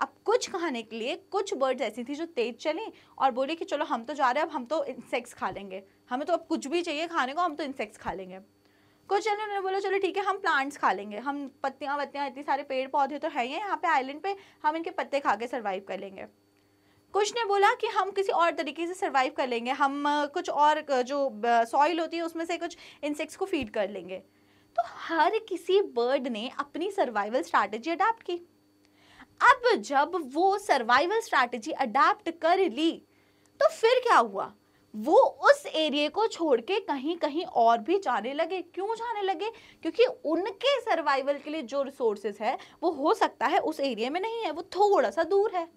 अब कुछ खाने के लिए कुछ बर्ड्स ऐसी थी जो तेज चली और बोले कि चलो हम तो जा रहे हैं, अब हम तो इंसेक्ट्स खा लेंगे, हमें तो अब कुछ भी चाहिए खाने को, हम तो इंसेक्ट्स खा लेंगे. कुछ चलो उन्होंने बोला चलो ठीक है, हम प्लांट्स खा लेंगे, हम पत्तियाँ वत्तियाँ, इतने सारे पेड़ पौधे तो है ही यहाँ पे आइलैंड पे, हम इनके पत्ते खा के सर्वाइव कर लेंगे. कुछ ने बोला कि हम किसी और तरीके से सर्वाइव कर लेंगे, हम कुछ और जो सॉइल होती है उसमें से कुछ इंसेक्ट्स को फीड कर लेंगे. तो हर किसी बर्ड ने अपनी सर्वाइवल स्ट्रैटेजी अडाप्ट की. अब जब वो सर्वाइवल स्ट्रैटेजी अडाप्ट कर ली तो फिर क्या हुआ, वो उस एरिया को छोड़ के कहीं कहीं और भी जाने लगे. क्यों जाने लगे? क्योंकि उनके सर्वाइवल के लिए जो रिसोर्सेज है वो हो सकता है उस एरिया में नहीं है, वो थोड़ा सा दूर है,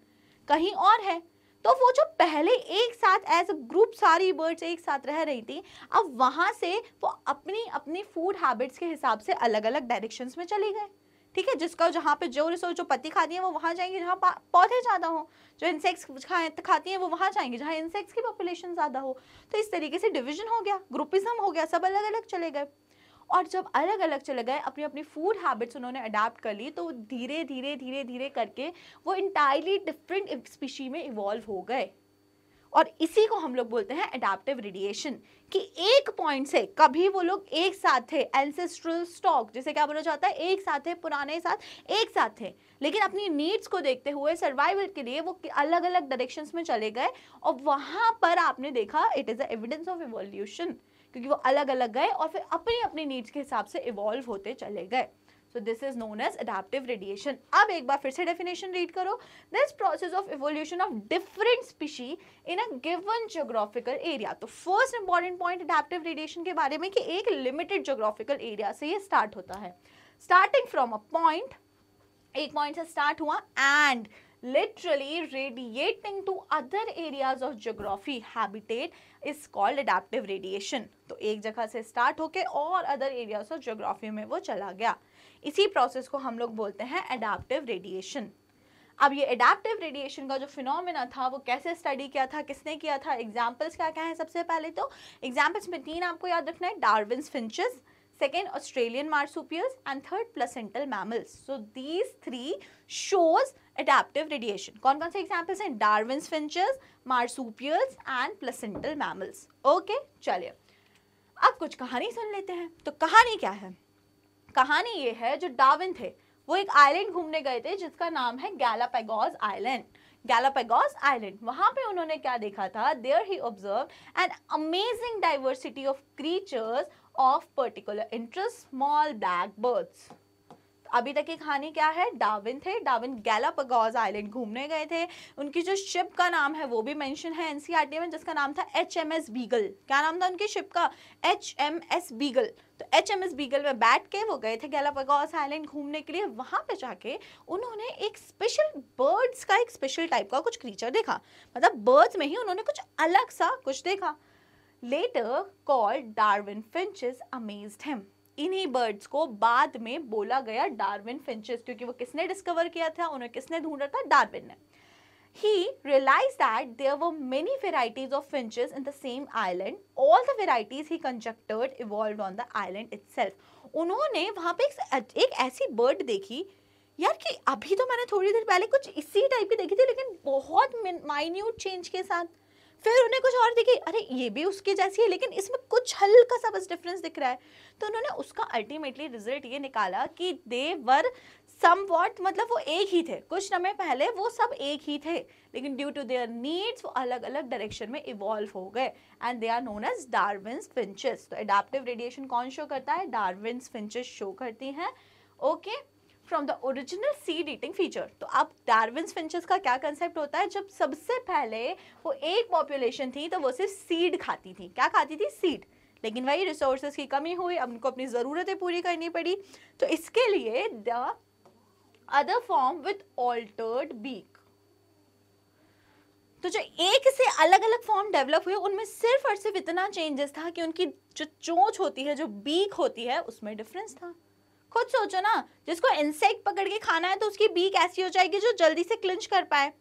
कहीं और है. तो वो जो पहले एक साथ एज अ ग्रुप सारी बर्ड्स एक साथ रह रही थी, अब वहां से वो अपनी अपनी फूड हैबिट्स के हिसाब से अलग अलग डायरेक्शंस में चली गए, ठीक है. जिसका जहाँ पे जो रिसोर्स, जो पत्ती खाती है वो वहाँ जाएंगे जहाँ पौधे ज़्यादा हो, जो इंसेक्ट्स खाती हैं वो वहाँ जाएंगे जहाँ इंसेक्ट्स की पॉपुलेशन ज़्यादा हो. तो इस तरीके से डिविजन हो गया, ग्रुपिज्म हो गया, सब अलग अलग चले गए. और जब अलग अलग चले गए, अपनी अपनी फूड हैबिट्स उन्होंने अडाप्ट कर ली, तो धीरे धीरे धीरे धीरे करके वो इंटायरली डिफरेंट स्पीशी में इवॉल्व हो गए. और इसी को हम लोग बोलते हैं एडाप्टिव रेडिएशन, कि एक पॉइंट से कभी वो लोग एक साथ थे, एंसेस्ट्रल स्टॉक जिसे क्या बोला जाता है, एक साथ थे, पुराने साथ एक साथ थे, लेकिन अपनी नीड्स को देखते हुए सर्वाइवल के लिए वो अलग अलग डायरेक्शंस में चले गए. और वहां पर आपने देखा it is the evidence of evolution, क्योंकि वो अलग अलग गए और फिर अपनी अपनी नीड्स के हिसाब से इवॉल्व होते चले गए. So this is known as adaptive radiation. अब एक बार फिर से डेफिनेशन रीड करो. This process of evolution of different species in a given geographical area. तो first important point adaptive radiation के बारे में कि एक लिमिटेड geographical एरिया से ये स्टार्ट होता है. स्टार्टिंग फ्रॉम अ पॉइंट, एक पॉइंट से स्टार्ट हुआ and literally radiating to other areas of geography habitat is called adaptive radiation. तो एक जगह से स्टार्ट होके और अदर एरियाज ऑफ ज्योग्राफी में वो चला गया. इसी प्रोसेस को हम लोग बोलते हैं एडाप्टिव रेडिएशन. अब ये एडाप्टिव रेडिएशन का जो फिनोमेना था वो कैसे स्टडी किया था, किसने किया था, एग्जाम्पल्स क्या क्या है. सबसे पहले तो एग्जाम्पल्स में 3 आपको याद रखना है. Darwin's finches, second Australian marsupials, and third placental mammals. So these 3 shows adaptive radiation. कौन कौन से examples हैं? Darwin's finches, marsupials and placental mammals. Okay, चलिए अब कुछ कहानी सुन लेते हैं. तो कहानी क्या है? कहानी ये है, जो डार्विन थे वो एक आइलैंड घूमने गए थे जिसका नाम है गैलापागोस आइलैंड. गैलापागोस आइलैंड, वहां पे उन्होंने क्या देखा था? There he observe an amazing diversity of creatures of particular interest, small black birds. अभी तक की कहानी क्या है, डार्विन थे, डार्विन गैलापागोस आइलैंड घूमने गए थे, उनकी जो शिप का नाम है वो भी मेंशन है एनसीईआरटी में, जिसका नाम था HMS बीगल। क्या नाम था उनकी शिप का, HMS बीगल। तो HMS बीगल में बैठ के वो गए थे गैलापागोस आइलैंड घूमने के लिए। वहां पे जाके उन्होंने एक स्पेशल बर्ड्स का, एक स्पेशल टाइप का कुछ क्रीचर देखा, मतलब बर्ड्स में ही उन्होंने कुछ अलग सा कुछ देखा। Later called Darwin finches amazed him. इन्हीं बर्ड्स को बाद में बोला गया डार्विन फिंचेस, क्योंकि वो किसने डिस्कवर किया था, उन्हें किसने ढूंढा था, डार्विन ने। He realized that there were many varieties of finches in the same island. All the varieties he conjectured evolved on the island itself. उन्होंने वहाँ पे एक ऐसी बर्ड देखी यार कि अभी तो मैंने थोड़ी देर पहले कुछ इसी टाइप की देखी थी, लेकिन बहुत माइन्यूट चेंज के साथ। फिर उन्हें कुछ और दिखी, अरे ये भी उसकी जैसी है लेकिन इसमें कुछ हल्का सा बस डिफरेंस दिख रहा है। तो उन्होंने उसका अल्टीमेटली रिजल्ट ये निकाला कि दे वर समवॉट, मतलब वो एक ही थे, कुछ समय पहले वो सब एक ही थे, लेकिन ड्यू टू देयर नीड्स वो अलग अलग डायरेक्शन में इवॉल्व हो गए, and they are known as Darwin's finches. तो एडाप्टिव रेडिएशन कौन शो करता है, डार्विन्स फिंचेस शो करती हैं। Okay, from the original seed eating feature. तो अब डार्विन्स फिंचेस का क्या कंसेप्ट होता है, जब सबसे पहले वो एक पॉपुलेशन थी तो वो सिर्फ सीड खाती थी। क्या खाती थी, सीड। लेकिन वही रिसोर्सेज की कमी हुई, अब उनको अपनी ज़रूरतें पूरी करनी पड़ी, तो इसके लिए the other form with altered beak. तो जो एक से अलग अलग फॉर्म डेवलप हुए उनमें सिर्फ और सिर्फ इतना चेंजेस था कि उनकी जो चोंच होती है, जो बीक होती है, उसमें डिफरेंस था। खुद सोचो ना, जिसको इंसेक्ट पकड़ के खाना है तो उसकी बीक ऐसी हो जाएगी जो जल्दी से क्लिंच कर पाए,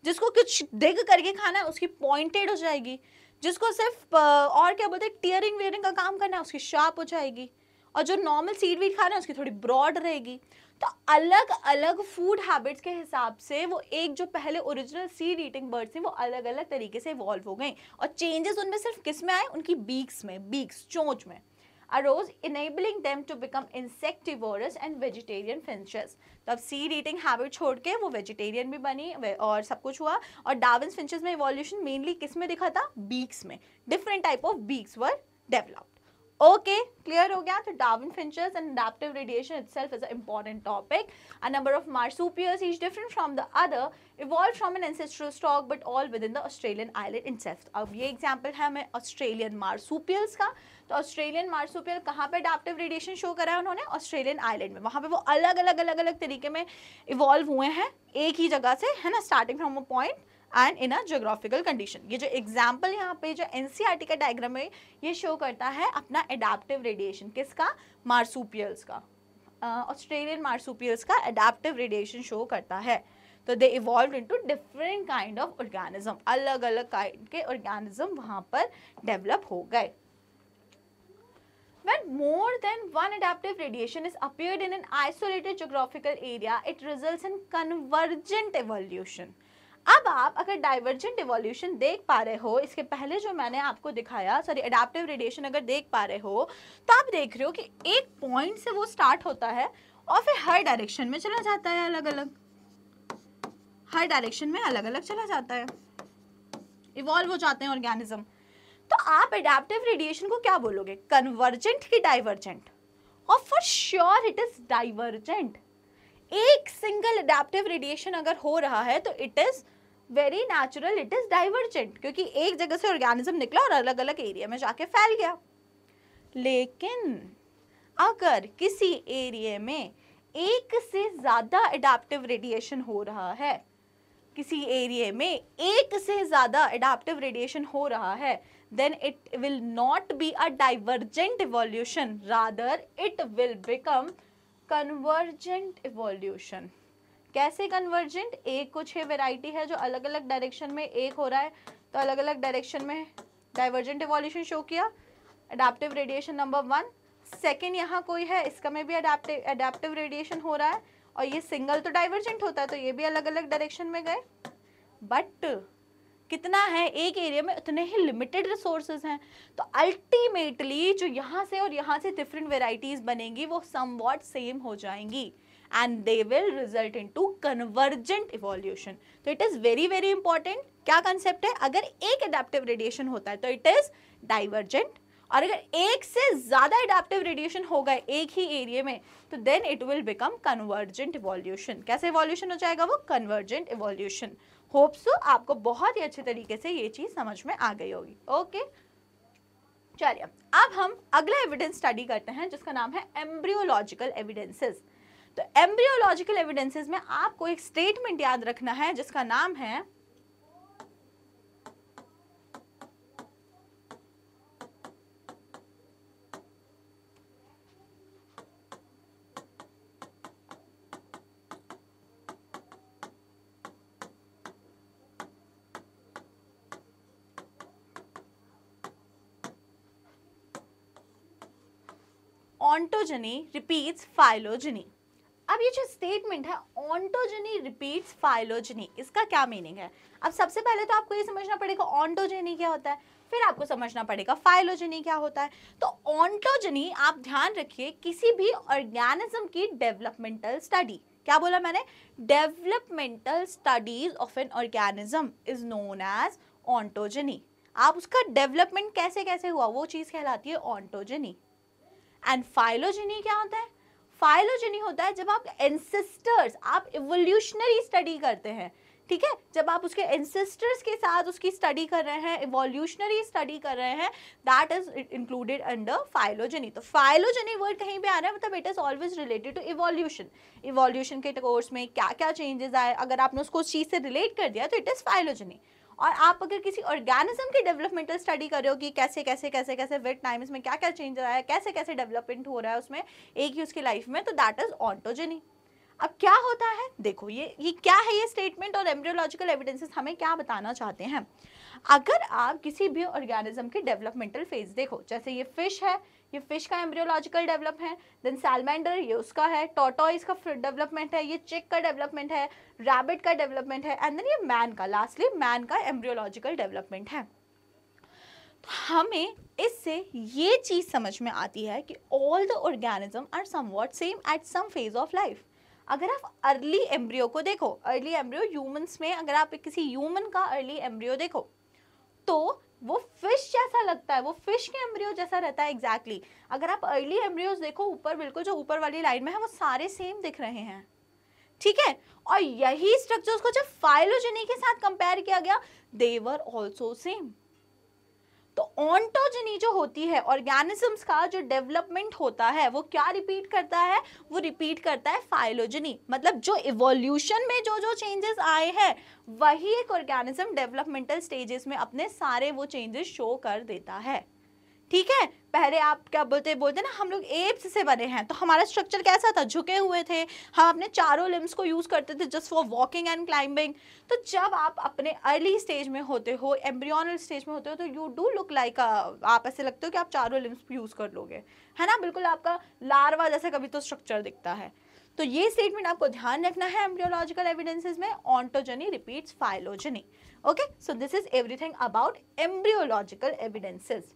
जिसको कुछ डिग करके खाना है उसकी पॉइंटेड हो जाएगी, जिसको सिर्फ और क्या बोलते हैं टीयरिंग वेयरिंग का काम करना है उसकी शार्प हो जाएगी, और जो नॉर्मल सीड वीड खाना है उसकी थोड़ी ब्रॉड रहेगी। तो अलग अलग फूड हैबिट्स के हिसाब से वो एक जो पहले ओरिजिनल सीड ईटिंग बर्ड्स थी वो अलग अलग तरीके से इवॉल्व हो गई, और चेंजेस उनमें सिर्फ किस में आए, उनकी बीक्स में, बीक्स चोंच में arose, enabling them to become insectivorous and vegetarian finches. तब सीड ईटिंग हैबिट छोड़ के वो वेजिटेरियन भी बनी और सब कुछ हुआ। और डार्विन्स फिंचेस में इवोल्यूशन मेनली किस में दिखा था, बीक्स में। Different type of beaks were developed. Okay, clear हो गया। तो Darwin finches and adaptive radiation itself is an important topic. A number of marsupials, each different from the other, evolved from an ancestral stock but all within the Australian island itself. अब ये example है हमें Australian marsupials का। तो Australian marsupial कहाँ पे adaptive radiation show करा है उन्होंने, ऑस्ट्रेलियन आइलैंड में। वहाँ पे वो अलग अलग तरीके में इवॉल्व हुए हैं, एक ही जगह से, है ना, starting from a point and in a geographical condition. ये जो एग्जाम्पल यहाँ पे जो एनसीईआरटी का डायग्राम है ये शो करता है अपना एडाप्टिव रेडिएशन, किसका, मार्सूपियल्स का, ऑस्ट्रेलियन मार्सूपियल्स का एडाप्टिव रेडिएशन शो करता है। तो they evolve into different kind of organism, अलग अलग काइंड के ऑर्गेनिज्म वहाँ पर डेवलप हो गए। When more than one adaptive radiation is appeared in an isolated geographical area, it results in convergent evolution. अब आप अगर डाइवर्जेंट इवोल्यूशन देख पा रहे हो, इसके पहले जो मैंने आपको दिखाया, सॉरी एडाप्टिव रेडिएशन अगर देख पा रहे हो, तो आप देख रहे हो कि एक पॉइंट से वो स्टार्ट होता है और फिर हर डायरेक्शन में चला जाता है, अलग अलग, हर डायरेक्शन में अलग अलग चला जाता है, इवॉल्व हो जाते हैं ऑर्गेनिज्म। तो आप एडाप्टिव रेडिएशन को क्या बोलोगे, कन्वर्जेंट की डाइवर्जेंट? और for sure it is divergent. एक सिंगल एडाप्टिव रेडिएशन अगर हो रहा है तो it is very natural, it is divergent, क्योंकि एक जगह से ऑर्गेनिज्म निकला और अलग अलग एरिया में जाके फैल गया। लेकिन अगर किसी एरिया में एक से ज्यादा एडाप्टिव रेडिएशन हो रहा है, किसी एरिया में एक से ज्यादा एडाप्टिव रेडिएशन हो रहा है, then it will not be a divergent evolution, rather it will become convergent evolution. कैसे convergent? एक कुछ है वेराइटी है जो अलग अलग डायरेक्शन में एक हो रहा है, तो अलग अलग डायरेक्शन में डाइवर्जेंट इवोल्यूशन शो किया, एडाप्टिव रेडिएशन नंबर 1। सेकेंड यहाँ कोई है, इसका में भी एडाप्टिव रेडिएशन हो रहा है, और ये सिंगल तो डाइवर्जेंट होता है, तो ये भी अलग अलग डायरेक्शन में गए। बट कितना है, एक एरिया में उतने ही लिमिटेड रिसोर्सेज हैं, तो अल्टीमेटली जो यहाँ से और यहाँ से डिफरेंट वेराइटीज बनेंगी वो समवॉट सेम हो जाएंगी, and they will result into convergent evolution. तो it is very very important. क्या कंसेप्ट है, अगर एक एडाप्टिव रेडिएशन होता है तो इट इज डाइवर्जेंट, और अगर एक से ज्यादा एडाप्टिव रेडिएशन होगा एक ही एरिया में तो then it will become convergent evolution. कैसे इवोल्यूशन हो जाएगा वो? Convergent evolution. होप सो आपको बहुत ही अच्छे तरीके से ये चीज समझ में आ गई होगी। ओके चलिए अब हम अगला एविडेंस स्टडी करते हैं जिसका नाम है एम्ब्रियोलॉजिकल एविडेंसेस। तो एम्ब्रियोलॉजिकल एविडेंसेस में आपको एक स्टेटमेंट याद रखना है जिसका नाम है ऑन्टोजेनी रिपीट्स फाइलोजेनी। अब ये जो स्टेटमेंट है ऑन्टोजेनी रिपीट्स फाइलोजेनी, इसका क्या मीनिंग है? अब सबसे पहले तो आपको ये समझना पड़ेगा ऑन्टोजेनी क्या होता है, फिर आपको समझना पड़ेगा फाइलोजेनी क्या होता है। तो ऑन्टोजेनी आप ध्यान रखिए किसी भी ऑर्गेनिज्म की डेवलपमेंटल स्टडी, क्या बोला मैंने? Developmental studies of an organism is known as ontogeny. आप उसका डेवलपमेंट कैसे कैसे हुआ वो चीज कहलाती है ऑन्टोजेनी। एंड फाइलोजेनी क्या होता है? फाइलोजेनी होता है जब आप एंसेस्टर्स, आप इवोल्यूशनरी स्टडी करते हैं, ठीक है, जब आप उसके एंसेस्टर्स के साथ उसकी स्टडी कर रहे हैं, इवोल्यूशनरी स्टडी कर रहे हैं, that is included under phylogeny. तो फाइलोजेनी वर्ड कहीं पे आ रहा है मतलब it is always related to evolution. Evolution के कोर्स में क्या क्या चेंजेस आए, अगर आपने उसको उस चीज से रिलेट कर दिया तो इट इज फाइलोजेनी। और आप अगर किसी ऑर्गेनिज्म की डेवलपमेंटल स्टडी कर रहे हो कि कैसे कैसे कैसे कैसे विद टाइम इसमें क्या क्या चेंज आया है, कैसे कैसे डेवलपमेंट हो रहा है उसमें एक ही उसकी लाइफ में, तो दैट इज ऑन्टोजेनी। अब क्या होता है देखो, ये क्या है ये स्टेटमेंट और एम्ब्रियोलॉजिकल एविडेंसेस हमें क्या बताना चाहते हैं। अगर आप किसी भी ऑर्गेनिज्म की डेवलपमेंटल फेज देखो, जैसे ये फिश है, ये फिश का एम्ब्रियोलॉजिकल डेवलप है, देन सैलमेंडर ये उसका है, टॉर्टोइस का डेवलपमेंट है, ये चिक का डेवलपमेंट है, रैबिट का डेवलपमेंट है, एंड देन ये मैन का, लास्टली मैन का एम्ब्रियोलॉजिकल डेवलपमेंट है। तो हमें इससे ये चीज समझ में आती है कि all the organism are somewhat same at some phase of life. अगर आप अर्ली एम्ब्रियो को देखो, अर्ली एम्ब्रियो ह्यूमंस में, अगर आप किसी ह्यूमन का अर्ली एम्ब्रियो देखो तो वो फिश जैसा लगता है, वो फिश के एम्ब्रियो जैसा रहता है एग्जैक्टली। अगर आप अर्ली एम्ब्रियोज देखो ऊपर, बिल्कुल जो ऊपर वाली लाइन में है वो सारे सेम दिख रहे हैं, ठीक है। और यही स्ट्रक्चर्स को जब फाइलोजेनी के साथ कंपेयर किया गया, दे वर आल्सो सेम। तो ऑन्टोजेनी जो होती है ऑर्गेनिजम्स का जो डेवलपमेंट होता है वो क्या रिपीट करता है? वो रिपीट करता है फाइलोजेनी। मतलब जो इवोल्यूशन में जो जो चेंजेस आए हैं वही एक ऑर्गेनिज्म डेवलपमेंटल स्टेजेस में अपने सारे वो चेंजेस शो कर देता है, ठीक है। पहले आप क्या बोलते ना हम लोग एप्स से बने हैं, तो हमारा स्ट्रक्चर कैसा था? झुके हुए थे, हम अपने चारों लिम्स को यूज करते थे just for walking and climbing. तो जब आप अपने अर्ली स्टेज में होते हो, एम्ब्रियोनल स्टेज में होते हो, तो यू डू लुक लाइक, आप ऐसे लगते हो कि आप चारों लिम्स यूज कर लोगे, है ना, बिल्कुल आपका लार्वा जैसा कभी तो स्ट्रक्चर दिखता है। तो ये स्टेटमेंट आपको ध्यान रखना है एम्ब्रियोलॉजिकल एविडेंसेस में, ontogeny repeats phylogeny. Okay, so this is everything about embryological evidences.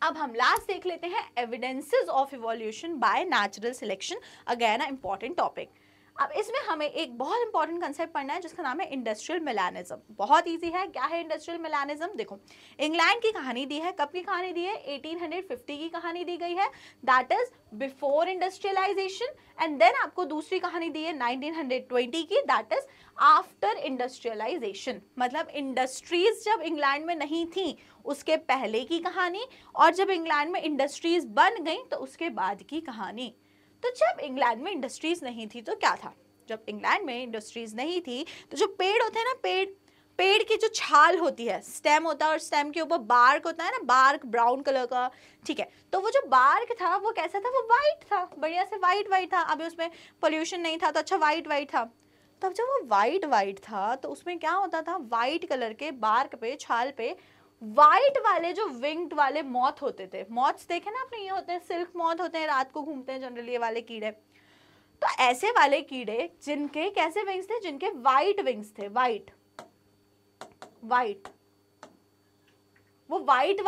अब हम लास्ट देख लेते हैं evidences of evolution by natural selection, again a important topic. अब इसमें हमें एक बहुत इंपॉर्टेंट कंसेप्ट पढ़ना है जिसका नाम है इंडस्ट्रियल मेलानिज्म। बहुत इजी है, क्या है इंडस्ट्रियल मेलानिज्म? देखो, इंग्लैंड की कहानी दी है, कब की कहानी दी है? 1850 की कहानी दी गई है, that is before industrialization. And then आपको दूसरी कहानी दी है 1920 की, दैट इज आफ्टर इंडस्ट्रियलाइजेशन। मतलब इंडस्ट्रीज जब इंग्लैंड में नहीं थी उसके पहले की कहानी, और जब इंग्लैंड में इंडस्ट्रीज बन गई तो उसके बाद की कहानी। तो जब इंग्लैंड में इंडस्ट्रीज नहीं थी तो क्या था? जब इंग्लैंड में इंडस्ट्रीज नहीं थी तो जो पेड़ होते हैं ना, पेड़ की जो छाल होती है, स्टेम होता है और स्टेम के ऊपर बार्क होता है ना, बार्क ब्राउन कलर का, ठीक है। तो वो जो बार्क था वो कैसा था? वो वाइट था, बढ़िया से वाइट था। अभी उसमें पोल्यूशन नहीं था तो अच्छा वाइट था। तब जब वो वाइट था तो उसमें क्या होता था? वाइट कलर के बार्क पे, छाल पे वाइट वाले जो विंग्ड वाले मॉथ होते थे, मॉथ्स देखे ना आपने, ये होते हैं सिल्क मॉथ होते हैं, रात को घूमते हैं जनरली ये वाले कीड़े। तो ऐसे वाले कीड़े जिनके कैसे विंग्स थे? जिनके वाइट विंग्स थे, वाइट, वो वाइट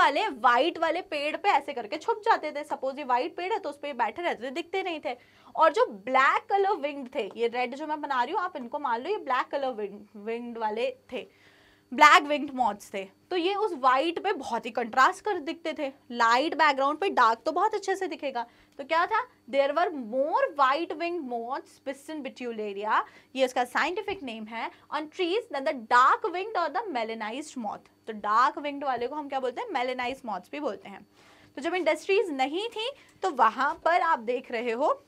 वाले पेड़ पे ऐसे करके छुप जाते थे। सपोज ये वाइट पेड़ है तो उस पे बैठे रहते थे, दिखते नहीं थे। और जो ब्लैक कलर विंग्ड थे, ये रेड जो मैं बना रही हूँ आप इनको मान लो ये ब्लैक कलर विंग्ड वाले थे, ब्लैक विंग्ड मॉथ्स थे, तो ये उस वाइट पे बहुत ही कंट्रास्ट कर दिखते थे, लाइट बैकग्राउंड पे डार्क तो बहुत अच्छे से दिखेगा। तो क्या था, there were more white winged moths biston betularia, ये इसका साइंटिफिक नेम है, on trees then the dark winged और द मेलेनाइज्ड मॉथ। तो डार्क विंग्ड वाले को हम क्या बोलते हैं, मेलेनाइज्ड मॉथ्स भी बोलते हैं। तो जब इंडस्ट्रीज नहीं थी तो वहां पर आप देख रहे हो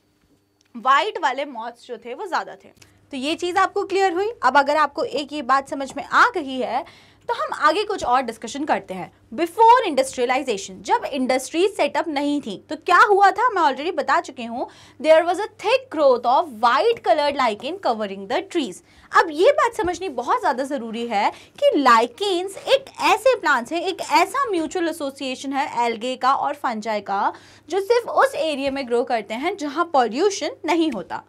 वाइट वाले मॉथ्स जो थे वो ज्यादा थे। तो ये चीज आपको क्लियर हुई। अब अगर आपको एक ये बात समझ में आ गई है तो हम आगे कुछ और डिस्कशन करते हैं। बिफोर इंडस्ट्रियलाइजेशन, जब इंडस्ट्री सेटअप नहीं थी तो क्या हुआ था, मैं ऑलरेडी बता चुकी हूँ, there was a thick growth of white coloured lichen covering the trees. अब ये बात समझनी बहुत ज़्यादा ज़रूरी है कि लाइकेन्स एक ऐसे प्लांट्स हैं, एक ऐसा म्यूचुअल एसोसिएशन है एल्गे का और फंजाई का, जो सिर्फ उस एरिया में ग्रो करते हैं जहाँ पॉल्यूशन नहीं होता।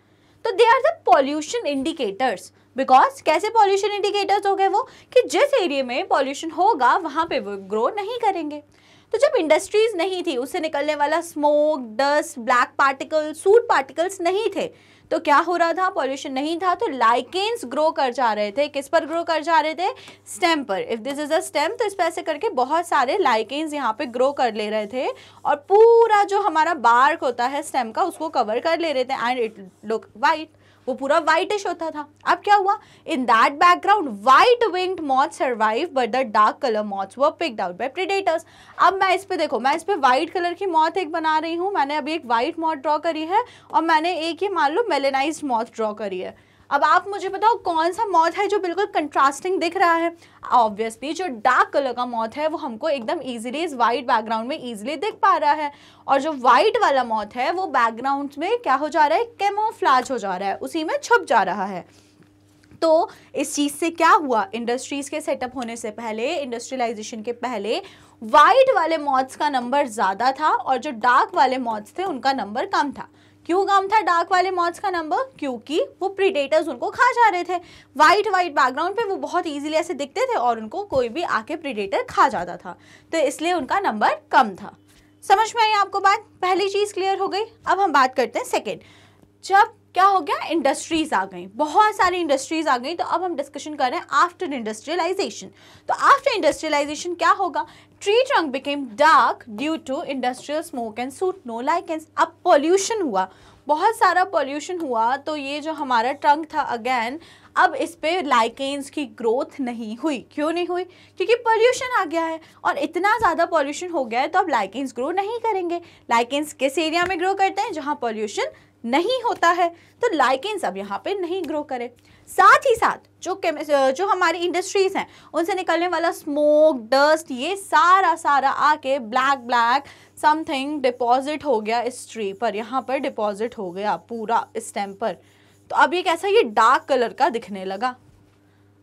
तो they are the pollution indicators. Because कैसे पॉल्यूशन इंडिकेटर्स हो गए वो, कि जिस एरिया में पॉल्यूशन होगा वहाँ पे वो ग्रो नहीं करेंगे। तो जब इंडस्ट्रीज नहीं थी, उससे निकलने वाला smoke, dust, black particles, suit particles नहीं थे, तो क्या हो रहा था, पॉल्यूशन नहीं था, तो लाइकेन्स ग्रो कर जा रहे थे। किस पर ग्रो कर जा रहे थे, स्टेम पर। If this is a stem, तो इस पर ऐसे करके बहुत सारे लाइकेन्स यहाँ पे ग्रो कर ले रहे थे और पूरा जो हमारा बार्क होता है स्टेम का उसको कवर कर ले रहे थे एंड इट लुक वाइट, वो पूरा वाइटिश होता था। अब क्या हुआ, in that background white winged moth survive but the dark colour moths were picked out by predators. अब मैं इस पे देखो, मैं इस पे वाइट कलर की मॉथ एक बना रही हूँ, मैंने अभी एक वाइट मॉथ ड्रॉ करी है और मैंने एक ये मान लो मेलेनाइज्ड मॉथ ड्रॉ करी है। अब आप मुझे बताओ कौन सा मॉथ है जो बिल्कुल कंट्रास्टिंग दिख रहा है। ऑब्वियसली जो डार्क कलर का मॉथ है वो हमको एकदम इजीली इस वाइट बैकग्राउंड में इजीली दिख पा रहा है, और जो वाइट वाला मॉथ है वो बैकग्राउंड में क्या हो जा रहा है, कैमोफ्लेज हो जा रहा है, उसी में छुप जा रहा है। तो इस चीज से क्या हुआ, इंडस्ट्रीज के सेटअप होने से पहले, इंडस्ट्रियलाइजेशन के पहले वाइट वाले मॉथ्स का नंबर ज्यादा था और जो डार्क वाले मॉथ्स थे उनका नंबर कम था। क्यों कम था डार्क वाले मॉथ्स का नंबर, क्योंकि वो प्रीडेटर्स उनको खा जा रहे थे। वाइट बैकग्राउंड पे वो बहुत इजीली ऐसे दिखते थे और उनको कोई भी आके प्रीडेटर खा जाता था, तो इसलिए उनका नंबर कम था। समझ में आई आपको बात, पहली चीज क्लियर हो गई। अब हम बात करते हैं सेकेंड। जब क्या हो गया, इंडस्ट्रीज आ गई, बहुत सारी इंडस्ट्रीज आ गई, तो अब हम डिस्कशन कर रहे हैं आफ्टर इंडस्ट्रियलाइजेशन। तो आफ्टर इंडस्ट्रियलाइजेशन क्या होगा, tree trunk became dark due to industrial smoke and soot no lichens. अब पॉल्यूशन हुआ, बहुत सारा पॉल्यूशन हुआ, तो ये जो हमारा ट्रंक था अगेन, अब इस पे लाइकेंस की ग्रोथ नहीं हुई। क्यों नहीं हुई, क्योंकि पॉल्यूशन आ गया है और इतना ज़्यादा पॉल्यूशन हो गया है, तो अब लाइकेंस ग्रो नहीं करेंगे। लाइकेंस किस एरिया में ग्रो करते हैं, जहाँ पॉल्यूशन नहीं होता है, तो लाइकेंस अब यहाँ पे नहीं ग्रो करे। साथ ही साथ जो हमारी इंडस्ट्रीज हैं उनसे निकलने वाला स्मोक, डस्ट, ये सारा आके ब्लैक समथिंग डिपॉजिट हो गया इस ट्री पर, यहाँ पर डिपॉजिट हो गया पूरा स्टेम पर। तो अब ये कैसा, ये डार्क कलर का दिखने लगा।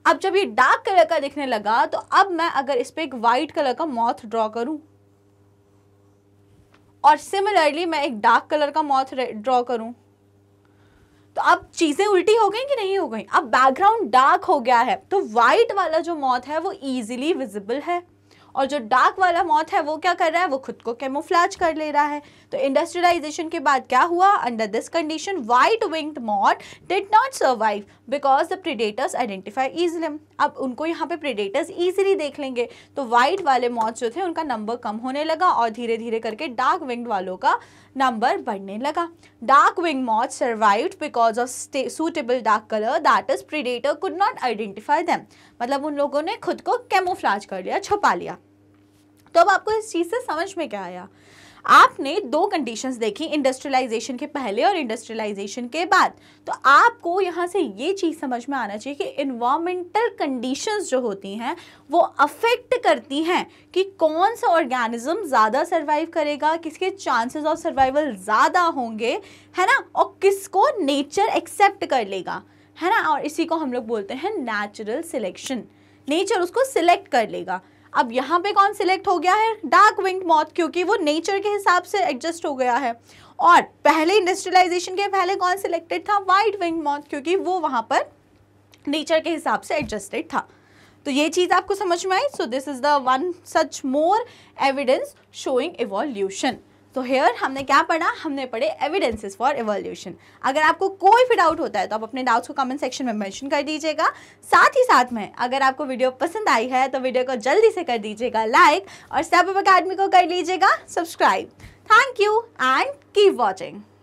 अब जब ये डार्क कलर का दिखने लगा तो अब मैं अगर इस पे एक वाइट कलर का मॉथ ड्रॉ करूं और सिमिलरली मैं एक डार्क कलर का मॉथ ड्रॉ करूं, तो अब चीजें उल्टी हो गई कि नहीं हो गई। अब बैकग्राउंड डार्क हो गया है तो वाइट वाला जो मॉथ है वो इजीली विजिबल है, और जो डार्क वाला मॉथ है वो क्या कर रहा है, वो खुद को कैमोफ्लेज कर ले रहा है। तो इंडस्ट्रियलाइजेशन के बाद क्या हुआ, under this condition white winged moth did not survive because the predators identify easily. अब उनको यहाँ पे प्रेडेटर्स इजीली देख लेंगे, तो वाइट वाले मॉथ जो थे उनका नंबर कम होने लगा और धीरे धीरे करके डार्क विंग्ड वालों का नंबर बढ़ने लगा। Dark wing moth survived because of suitable dark colour that is predator could not identify them, मतलब उन लोगों ने खुद को कैमोफ्लेज कर लिया, छुपा लिया। तो अब आपको इस चीज से समझ में क्या आया, आपने दो कंडीशंस देखी, इंडस्ट्रियलाइजेशन के पहले और इंडस्ट्रियलाइजेशन के बाद। तो आपको यहाँ से ये चीज समझ में आना चाहिए कि इन्वायरमेंटल कंडीशंस जो होती हैं वो अफेक्ट करती हैं कि कौन सा ऑर्गेनिज्म ज़्यादा सर्वाइव करेगा, किसके चांसेस ऑफ सर्वाइवल ज़्यादा होंगे, है ना, और किसको नेचर एक्सेप्ट कर लेगा, है ना। और इसी को हम लोग बोलते हैं नेचुरल सिलेक्शन, नेचर उसको सिलेक्ट कर लेगा। अब यहाँ पे कौन सिलेक्ट हो गया है, डार्क विंग्ड मॉथ, क्योंकि वो नेचर के हिसाब से एडजस्ट हो गया है। और पहले इंडस्ट्रियलाइजेशन के पहले कौन सिलेक्टेड था, वाइट विंग्ड मॉथ, क्योंकि वो वहाँ पर नेचर के हिसाब से एडजस्टेड था। तो ये चीज़ आपको समझ में आई। So this is the one such more evidence showing evolution. तो हेयर हमने क्या पढ़ा, हमने पढ़े एविडेंसेस फॉर इवोल्यूशन। अगर आपको कोई भी डाउट होता है तो आप अपने डाउट्स को कमेंट सेक्शन में मेंशन कर दीजिएगा। साथ ही साथ में अगर आपको वीडियो पसंद आई है तो वीडियो को जल्दी से कर दीजिएगा लाइक और स्टेप अप अकेडमी को कर लीजिएगा subscribe. Thank you and keep watching.